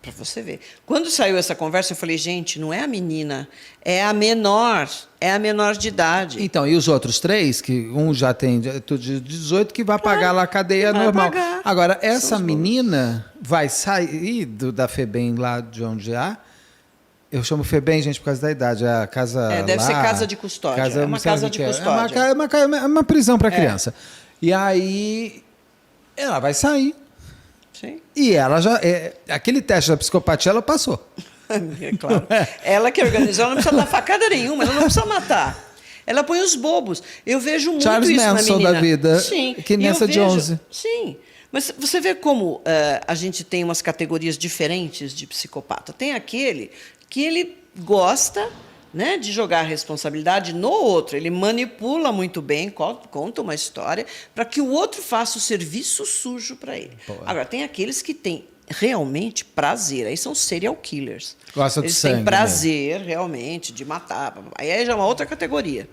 Para você ver. Quando saiu essa conversa, eu falei, gente, não é a menina, é a menor de idade. Então, e os outros 3, que um já tem tudo de 18, que vai pagar lá a cadeia normal. Pagar. Agora, essa menina vai sair da FEBEM lá de onde há Eu chamo FEBEM, gente, por causa da idade. A casa deve lá, ser casa de custódia. É uma casa de custódia. É uma prisão para criança. E aí ela vai sair. Sim. E ela já... aquele teste da psicopatia, ela passou. É claro. Ela que organizou, ela não precisa dar facada nenhuma, ela não precisa matar. Ela põe os bobos. Eu vejo muito Charles isso Manson na menina. da vida, Sim. que nessa de 11. Sim. Mas você vê como a gente tem umas categorias diferentes de psicopata. Tem aquele que ele gosta, né, de jogar a responsabilidade no outro. Ele manipula muito bem, conta uma história, para que o outro faça o serviço sujo para ele. Boa. Agora, tem aqueles que têm realmente prazer. Aí são serial killers. Gosta de sangue. Eles têm prazer, realmente, de matar. Aí já é uma outra categoria.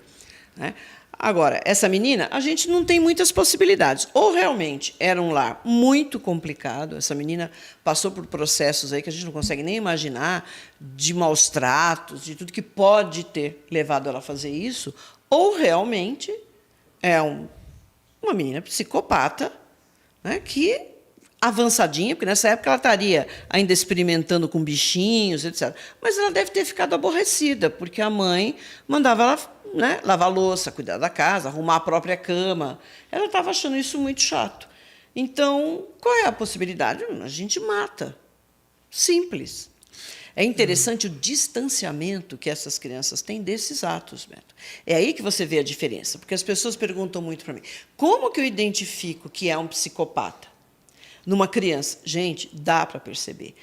Né? Agora, essa menina, a gente não tem muitas possibilidades. Ou realmente era um lar muito complicado, essa menina passou por processos aí que a gente não consegue nem imaginar, de maus tratos, de tudo que pode ter levado ela a fazer isso, ou realmente é uma menina psicopata, né, que avançadinha, porque nessa época ela estaria ainda experimentando com bichinhos, etc. Mas ela deve ter ficado aborrecida, porque a mãe mandava ela, né, lavar louça, cuidar da casa, arrumar a própria cama. Ela estava achando isso muito chato. Então, qual é a possibilidade? A gente mata. Simples. É interessante o distanciamento que essas crianças têm desses atos, Beto. É aí que você vê a diferença, porque as pessoas perguntam muito para mim, como que eu identifico que é um psicopata? Numa criança, gente, dá para perceber.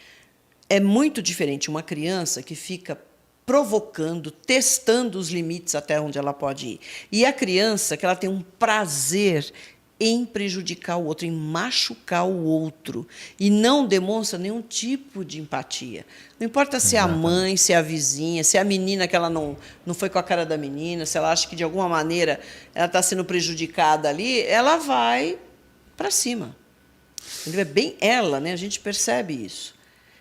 É muito diferente uma criança que fica provocando, testando os limites até onde ela pode ir. E a criança que ela tem um prazer em prejudicar o outro, em machucar o outro, e não demonstra nenhum tipo de empatia. Não importa se é a mãe, se é a vizinha, se é a menina que ela não foi com a cara da menina, se ela acha que, de alguma maneira, ela está sendo prejudicada ali, ela vai para cima. É bem ela, né? A gente percebe isso.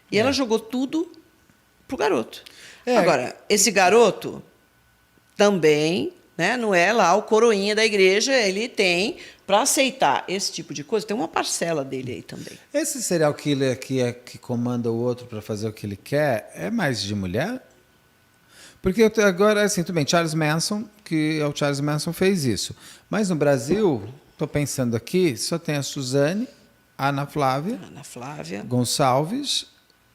E ela jogou tudo pro garoto. Agora, esse garoto também, né, não é lá o coroinha da igreja, ele tem, para aceitar esse tipo de coisa, tem uma parcela dele aí também. Esse serial killer que comanda o outro para fazer o que ele quer, é mais de mulher? Porque agora, assim, tudo bem, Charles Manson, o Charles Manson fez isso. Mas no Brasil, estou pensando aqui, só tem a Suzane, Ana Flávia Gonçalves,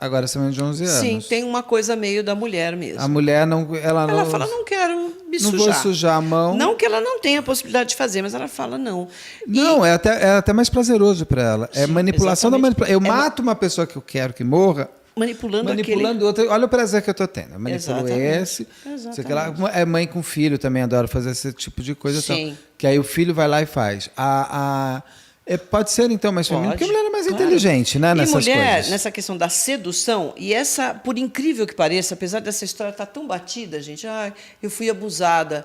agora essa menina de 11 anos. Sim, tem uma coisa meio da mulher mesmo. A mulher não... Ela fala, não quero me sujar. Não vou sujar a mão. Não que ela não tenha a possibilidade de fazer, mas ela fala não. Não, é até mais prazeroso para ela. É manipulação da manipulação. Eu mato uma pessoa que eu quero que morra, manipulando outra. Olha o prazer que eu estou tendo. Eu manipulo esse. Sei lá. É mãe com filho também, adoro fazer esse tipo de coisa. Sim. Que aí o filho vai lá e faz. Pode ser, então, mais feminino, porque a mulher é mais inteligente, né, nessas mulher, coisas. Nessa questão da sedução, e essa, por incrível que pareça, apesar dessa história estar tão batida, gente, eu fui abusada.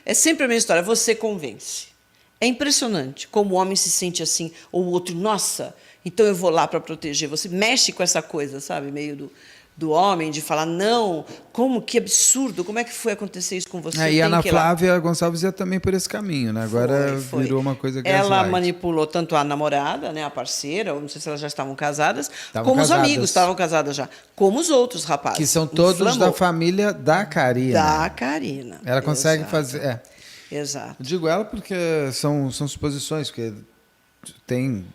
É sempre a mesma história, você convence. É impressionante como o homem se sente assim, ou o outro, nossa, então eu vou lá para proteger. Você mexe com essa coisa, sabe, meio do homem, de falar, não, que absurdo, como é que foi acontecer isso com você? E a Ana Flávia Gonçalves ia também por esse caminho, né? Agora virou uma coisa gaslight. Ela manipulou tanto a namorada, né, a parceira, não sei se elas já estavam casadas, como os amigos estavam casadas já, como os outros rapazes. Que são todos da família da Karina. Da Karina. Ela consegue fazer... Exato. Eu digo ela porque são suposições, porque tem...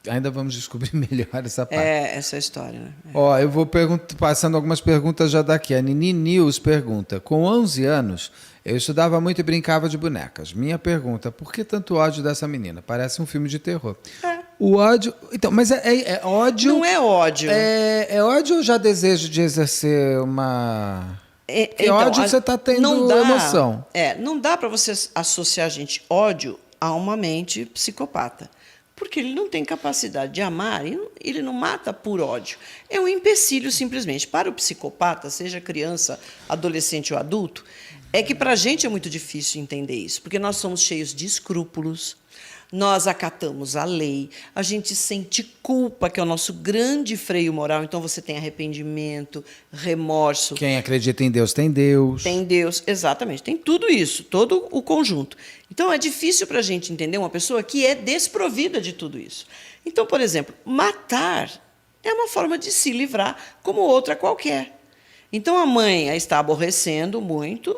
Ainda vamos descobrir melhor essa parte. Essa história, né? Eu vou passando algumas perguntas já daqui. A Nini News pergunta: com 11 anos, eu estudava muito e brincava de bonecas. Minha pergunta: por que tanto ódio dessa menina? Parece um filme de terror. O ódio... Então, mas é ódio... Não é ódio. É ódio ou já desejo de exercer uma... Então, ódio você está tendo emoção. Não dá para você associar, gente, ódio a uma mente psicopata. Porque ele não tem capacidade de amar, ele não mata por ódio. É um empecilho, simplesmente. Para o psicopata, seja criança, adolescente ou adulto, é que para a gente é muito difícil entender isso, porque nós somos cheios de escrúpulos, nós acatamos a lei, a gente sente culpa, que é o nosso grande freio moral, então você tem arrependimento, remorso. Quem acredita em Deus tem Deus. Tem Deus, exatamente. Tem tudo isso, todo o conjunto. Então, é difícil para a gente entender uma pessoa que é desprovida de tudo isso. Então, por exemplo, matar é uma forma de se livrar como outra qualquer. Então, a mãe a está aborrecendo muito,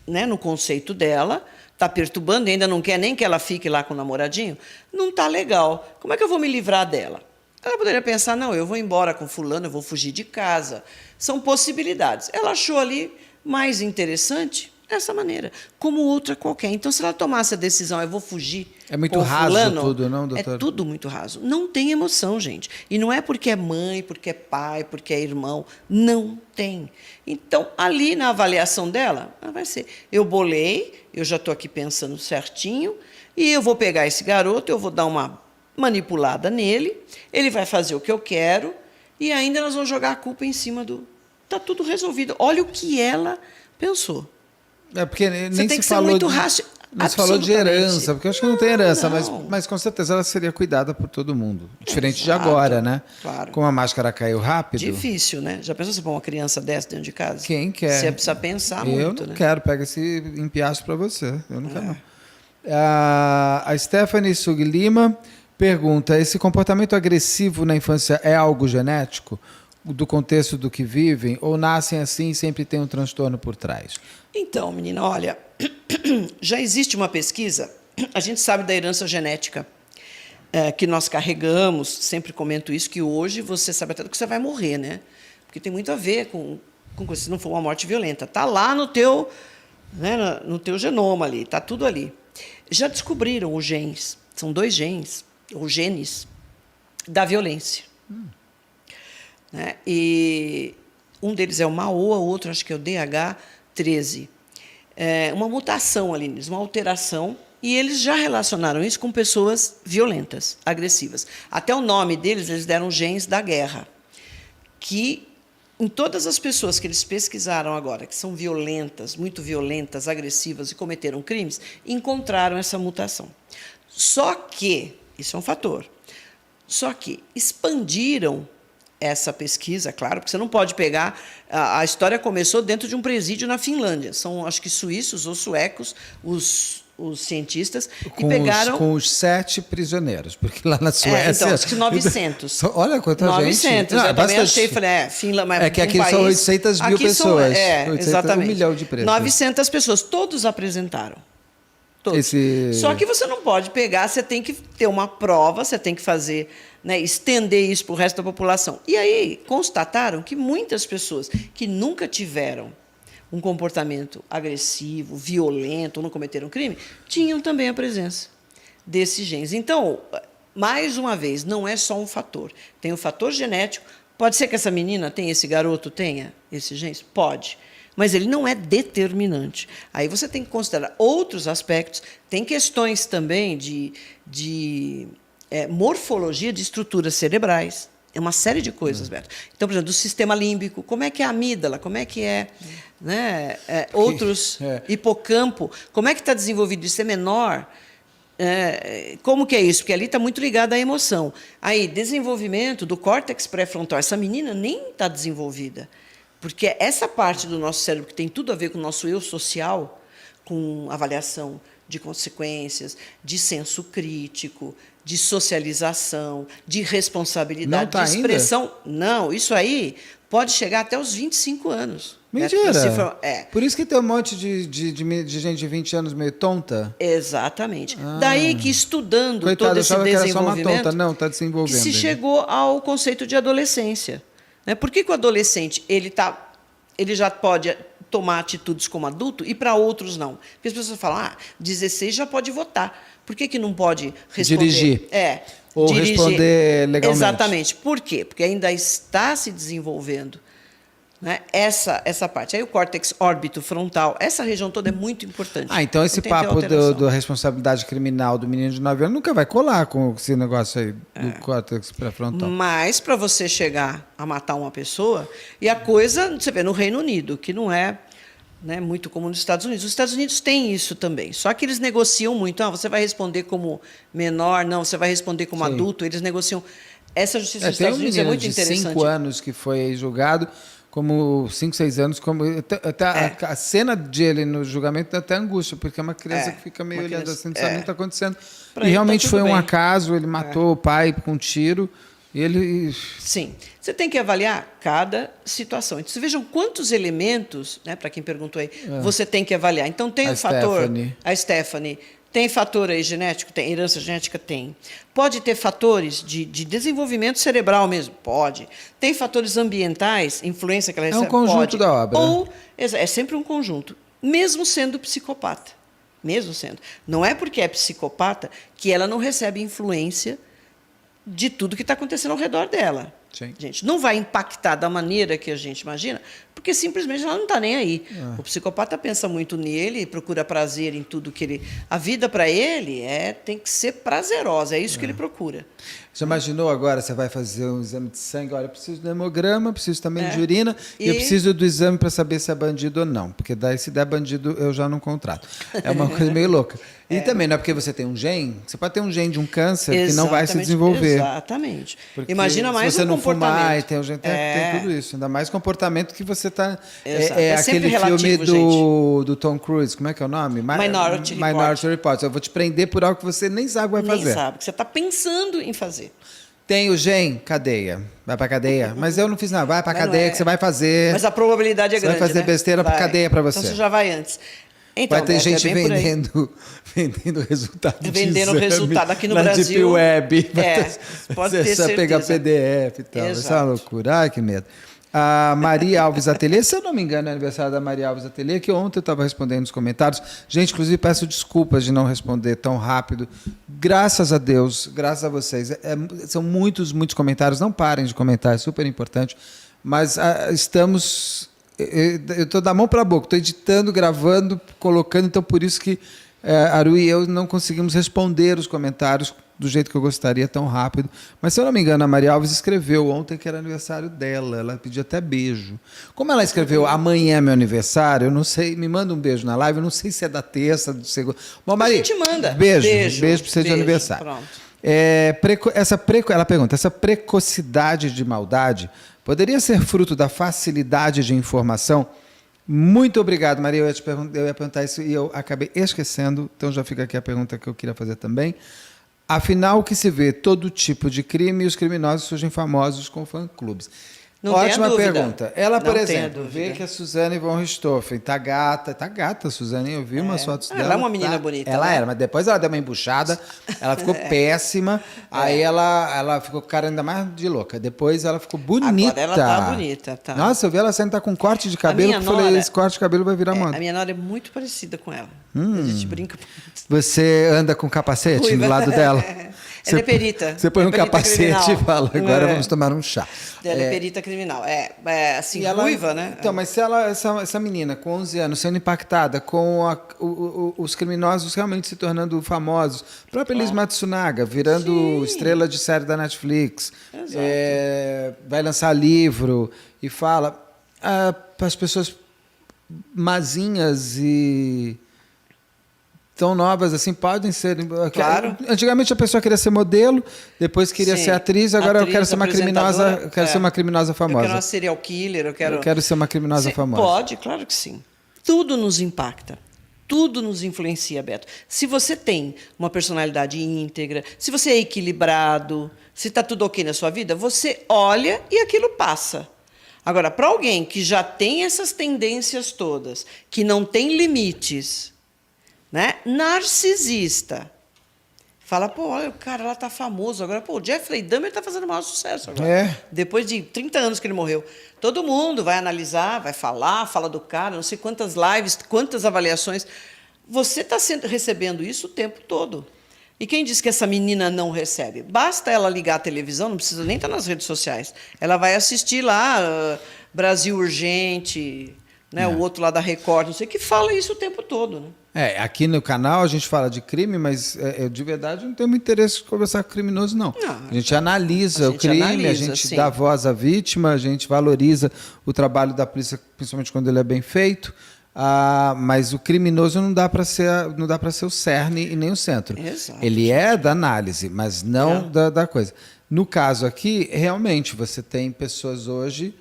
né, no conceito dela, está perturbando, ainda não quer nem que ela fique lá com o namoradinho, não está legal. Como é que eu vou me livrar dela? Ela poderia pensar, não, eu vou embora com fulano, eu vou fugir de casa. São possibilidades. Ela achou ali mais interessante essa maneira, como outra qualquer. Então, se ela tomasse a decisão, eu vou fugir. É muito com raso fulano, tudo, não, doutora? É tudo muito raso. Não tem emoção, gente. E não é porque é mãe, porque é pai, porque é irmão. Não tem. Então, ali na avaliação dela, ela vai ser: eu bolei, eu já estou aqui pensando certinho, e eu vou pegar esse garoto, eu vou dar uma manipulada nele, ele vai fazer o que eu quero, e ainda nós vamos jogar a culpa em cima do... Está tudo resolvido. Olha o que ela pensou. É porque Você nem tem se que ser falou muito de, racional. não se falou de herança, porque eu acho que não tem herança, Não. mas com certeza ela seria cuidada por todo mundo. Diferente de Exato, agora, né? claro. Como a máscara caiu rápido. Difícil, né? Já pensou se pôr uma criança dessa dentro de casa? Quem quer? Você precisa pensar Eu muito, não né? quero, pega esse empiastro para você. Eu não quero, não. A Stephanie Sug Lima pergunta: esse comportamento agressivo na infância é algo genético? Do contexto do que vivem? Ou nascem assim e sempre tem um transtorno por trás? Então, menina, olha, já existe uma pesquisa, a gente sabe da herança genética que nós carregamos, sempre comento isso, que hoje você sabe até do que você vai morrer, né? Porque tem muito a ver com se não for uma morte violenta. Está lá no teu, né, no teu genoma ali, está tudo ali. Já descobriram os genes, são 2 genes, ou genes, da violência. Né? E um deles é o MAOA, o outro acho que é o DH13. É uma mutação ali neles, uma alteração, e eles já relacionaram isso com pessoas violentas, agressivas. Até o nome deles, eles deram genes da guerra, que em todas as pessoas que eles pesquisaram agora, que são violentas, muito violentas, agressivas e cometeram crimes, encontraram essa mutação. Só que, isso é um fator, só que expandiram essa pesquisa, claro, porque você não pode pegar... A história começou dentro de um presídio na Finlândia. São, acho que, suíços ou suecos, os cientistas, Com e pegaram... com os 7 prisioneiros, porque lá na Suécia... então, acho que 900. Olha quanta 900, gente. eu também achei, falei, Finlândia... Mas é que aqui são 800 mil pessoas. 800, exatamente. 1 milhão de presos. 900 pessoas, todos apresentaram. Todos. Só que você não pode pegar, você tem que ter uma prova, você tem que fazer, né, estender isso para o resto da população. E aí constataram que muitas pessoas que nunca tiveram um comportamento agressivo, violento, ou não cometeram crime, tinham também a presença desses genes. Então, mais uma vez, não é só um fator. Tem o fator genético. Pode ser que essa menina tenha, esse garoto tenha esses genes? Pode. Mas ele não é determinante. Aí você tem que considerar outros aspectos. Tem questões também de morfologia de estruturas cerebrais. É uma série de coisas, Beto. Então, por exemplo, do sistema límbico, como é que é a amígdala, como é que é, né, outros hipocampo, como é que está desenvolvido isso? É menor? Como que é isso? Porque ali está muito ligado à emoção. Aí, desenvolvimento do córtex pré-frontal. Essa menina nem está desenvolvida. Porque essa parte do nosso cérebro que tem tudo a ver com o nosso eu social, com avaliação de consequências, de senso crítico, de socialização, de responsabilidade, não tá de expressão. Ainda? Não, isso aí pode chegar até os 25 anos. Mentira! Por isso que tem um monte de gente de 20 anos meio tonta? Exatamente. Daí que, estudando coitado, todo esse desenvolvimento... Que era só uma tonta. Não, está desenvolvendo. Que se chegou ao conceito de adolescência. Por que o adolescente ele já pode tomar atitudes como adulto e para outros não? Porque as pessoas falam, 16 já pode votar. Por que não pode responder? Dirigir. Ou dirigir. Responder legalmente. Exatamente. Por quê? Porque ainda está se desenvolvendo, né, essa parte. Aí o córtex órbito frontal, essa região toda é muito importante. Então esse papo da responsabilidade criminal do menino de 9 anos nunca vai colar com esse negócio aí do córtex pré-frontal. Mas para você chegar a matar uma pessoa, e a coisa, você vê no Reino Unido, que não é, né, muito comum nos Estados Unidos. Os Estados Unidos têm isso também, só que eles negociam muito. Você vai responder como menor, não, você vai responder como adulto, eles negociam. Essa justiça dos Estados Unidos é muito interessante. Tem um menino de 5 anos que foi julgado, como 5, 6 anos, a cena dele no julgamento dá até angústia, porque é uma criança que fica meio olhando assim, não sabe o que está acontecendo. E realmente foi um acaso, ele matou o pai com um tiro, E ele... Sim. Você tem que avaliar cada situação. Então, vocês vejam quantos elementos, né, para quem perguntou aí, você tem que avaliar. Então, tem o fator... A Stephanie. Tem fator aí genético? Tem. Herança genética? Tem. Pode ter fatores de desenvolvimento cerebral mesmo? Pode. Tem fatores ambientais, influência que ela recebe? É um conjunto Pode. da obra. Ou, é sempre um conjunto, mesmo sendo psicopata. Mesmo sendo. Não é porque é psicopata que ela não recebe influência de tudo que está acontecendo ao redor dela. Sim. Gente, não vai impactar da maneira que a gente imagina, porque simplesmente ela não está nem aí. O psicopata pensa muito nele e procura prazer em tudo que ele... A vida para ele tem que ser prazerosa, é isso que ele procura. Você imaginou agora, você vai fazer um exame de sangue, olha, eu preciso de hemograma, preciso também de urina, e eu preciso do exame para saber se é bandido ou não, porque daí se der bandido eu já não contrato. É uma coisa meio louca. E também não é porque você tem um gene, você pode ter um gene de um câncer que não vai se desenvolver. Exatamente. Porque imagina mais se você um não comportamento. fumar, tem tudo isso, ainda mais comportamento que você está... É aquele relativo, filme do Tom Cruise, como é que é o nome? Minority Report. Eu vou te prender por algo que você nem sabe o que vai fazer. Nem sabe, que você está pensando em fazer. Tem o gen, cadeia. Vai pra cadeia. Mas eu não fiz nada. Vai pra cadeia que você vai fazer. Mas a probabilidade é grande, Você vai fazer besteira pra cadeia pra você. Então você já vai antes. Então, vai ter gente vendendo resultado de vendendo resultado aqui no na Brasil. Deep Web. Pode ter certeza. Você pegar PDF e tal. Isso é uma loucura. Ai, que medo. A Maria Alves Ateliê, se eu não me engano, é aniversário da Maria Alves Ateliê, que ontem eu estava respondendo nos comentários. Gente, inclusive, peço desculpas de não responder tão rápido. Graças a Deus, graças a vocês. São muitos comentários. Não parem de comentar, é super importante. Mas estamos... Eu estou da mão para a boca, estou editando, gravando, colocando, então por isso que Aru e eu não conseguimos responder os comentários do jeito que eu gostaria, tão rápido. Mas, se eu não me engano, a Maria Alves escreveu ontem que era aniversário dela. Ela pediu até beijo. Como ela escreveu amanhã é meu aniversário, eu não sei, me manda um beijo na live, eu não sei se é da terça, do segundo. Bom, Maria, a gente manda. Beijo para você de aniversário. Pronto. Ela pergunta, essa precocidade de maldade poderia ser fruto da facilidade de informação? Muito obrigado, Maria. Eu ia perguntar isso e eu acabei esquecendo, então já fica aqui a pergunta que eu queria fazer também. Afinal, que se vê todo tipo de crime e os criminosos surgem famosos com fã-clubes. Ótima pergunta. Ela, por exemplo, vê que a Suzane von Richthofen tá gata a Suzane, eu vi umas fotos dela. Ela é uma menina bonita. Ela era, mas depois ela deu uma embuchada, ela ficou péssima, aí ela ficou com cara ainda mais de louca. Depois ela ficou bonita. Agora ela tá bonita, tá. Nossa, eu vi ela saindo tá com corte de cabelo, eu falei, esse corte de cabelo vai virar moda. A minha nora é muito parecida com ela. A gente brinca. Você anda com capacete do lado dela? Ela é perita. Você põe um capacete e fala, agora vamos tomar um chá. Ela é perita criminal. Assim, ruiva, né? Então, mas se essa menina com 11 anos sendo impactada com os criminosos realmente se tornando famosos, a própria Elis Matsunaga virando estrela de série da Netflix, vai lançar livro e fala para as pessoas mazinhas e tão novas assim, podem ser... Claro. Antigamente a pessoa queria ser modelo, depois queria ser atriz, agora eu quero ser uma criminosa, ser uma criminosa famosa. Eu quero uma serial killer, eu quero ser uma criminosa famosa. Pode, claro que sim. Tudo nos impacta. Tudo nos influencia, Beto. Se você tem uma personalidade íntegra, se você é equilibrado, se está tudo ok na sua vida, você olha e aquilo passa. Agora, para alguém que já tem essas tendências todas, que não tem limites, né? Narcisista. Fala, pô, olha, o cara lá tá famoso agora. Pô, o Jeffrey Dahmer tá fazendo o maior sucesso agora. Depois de 30 anos que ele morreu. Todo mundo vai analisar, vai fala do cara, não sei quantas lives, quantas avaliações. Você está recebendo isso o tempo todo. E quem diz que essa menina não recebe? Basta ela ligar a televisão, não precisa nem estar nas redes sociais. Ela vai assistir lá Brasil Urgente, né, o outro lá da Record, não sei, que fala isso o tempo todo, né? Aqui no canal a gente fala de crime, mas eu de verdade não tenho muito interesse em conversar com criminoso, não. A gente analisa o crime, a gente dá voz à vítima, a gente valoriza o trabalho da polícia, principalmente quando ele é bem feito. Mas o criminoso não dá para ser o cerne e nem o centro. Exato. Ele é da análise, mas não da coisa. No caso aqui, realmente, você tem pessoas hoje...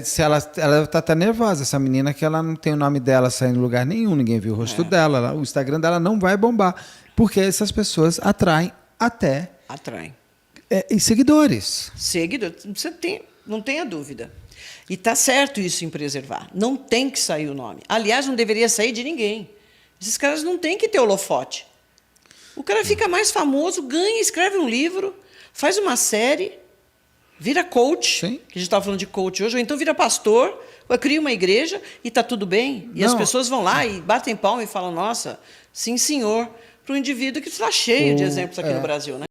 Se ela está até nervosa, essa menina, que ela não tem o nome dela saindo em lugar nenhum, ninguém viu o rosto dela, o Instagram dela não vai bombar, porque essas pessoas atraem E seguidores. Seguidor, não tenha dúvida. E está certo isso em preservar. Não tem que sair o nome. Aliás, não deveria sair de ninguém. Esses caras não têm que ter holofote. O cara fica mais famoso, ganha, escreve um livro, faz uma série, vira coach, Sim. que a gente estava falando de coach hoje, ou então vira pastor, ou cria uma igreja e está tudo bem. E as pessoas vão lá e batem palma e falam, nossa, sim, senhor, para um indivíduo que está cheio de exemplos aqui no Brasil, né?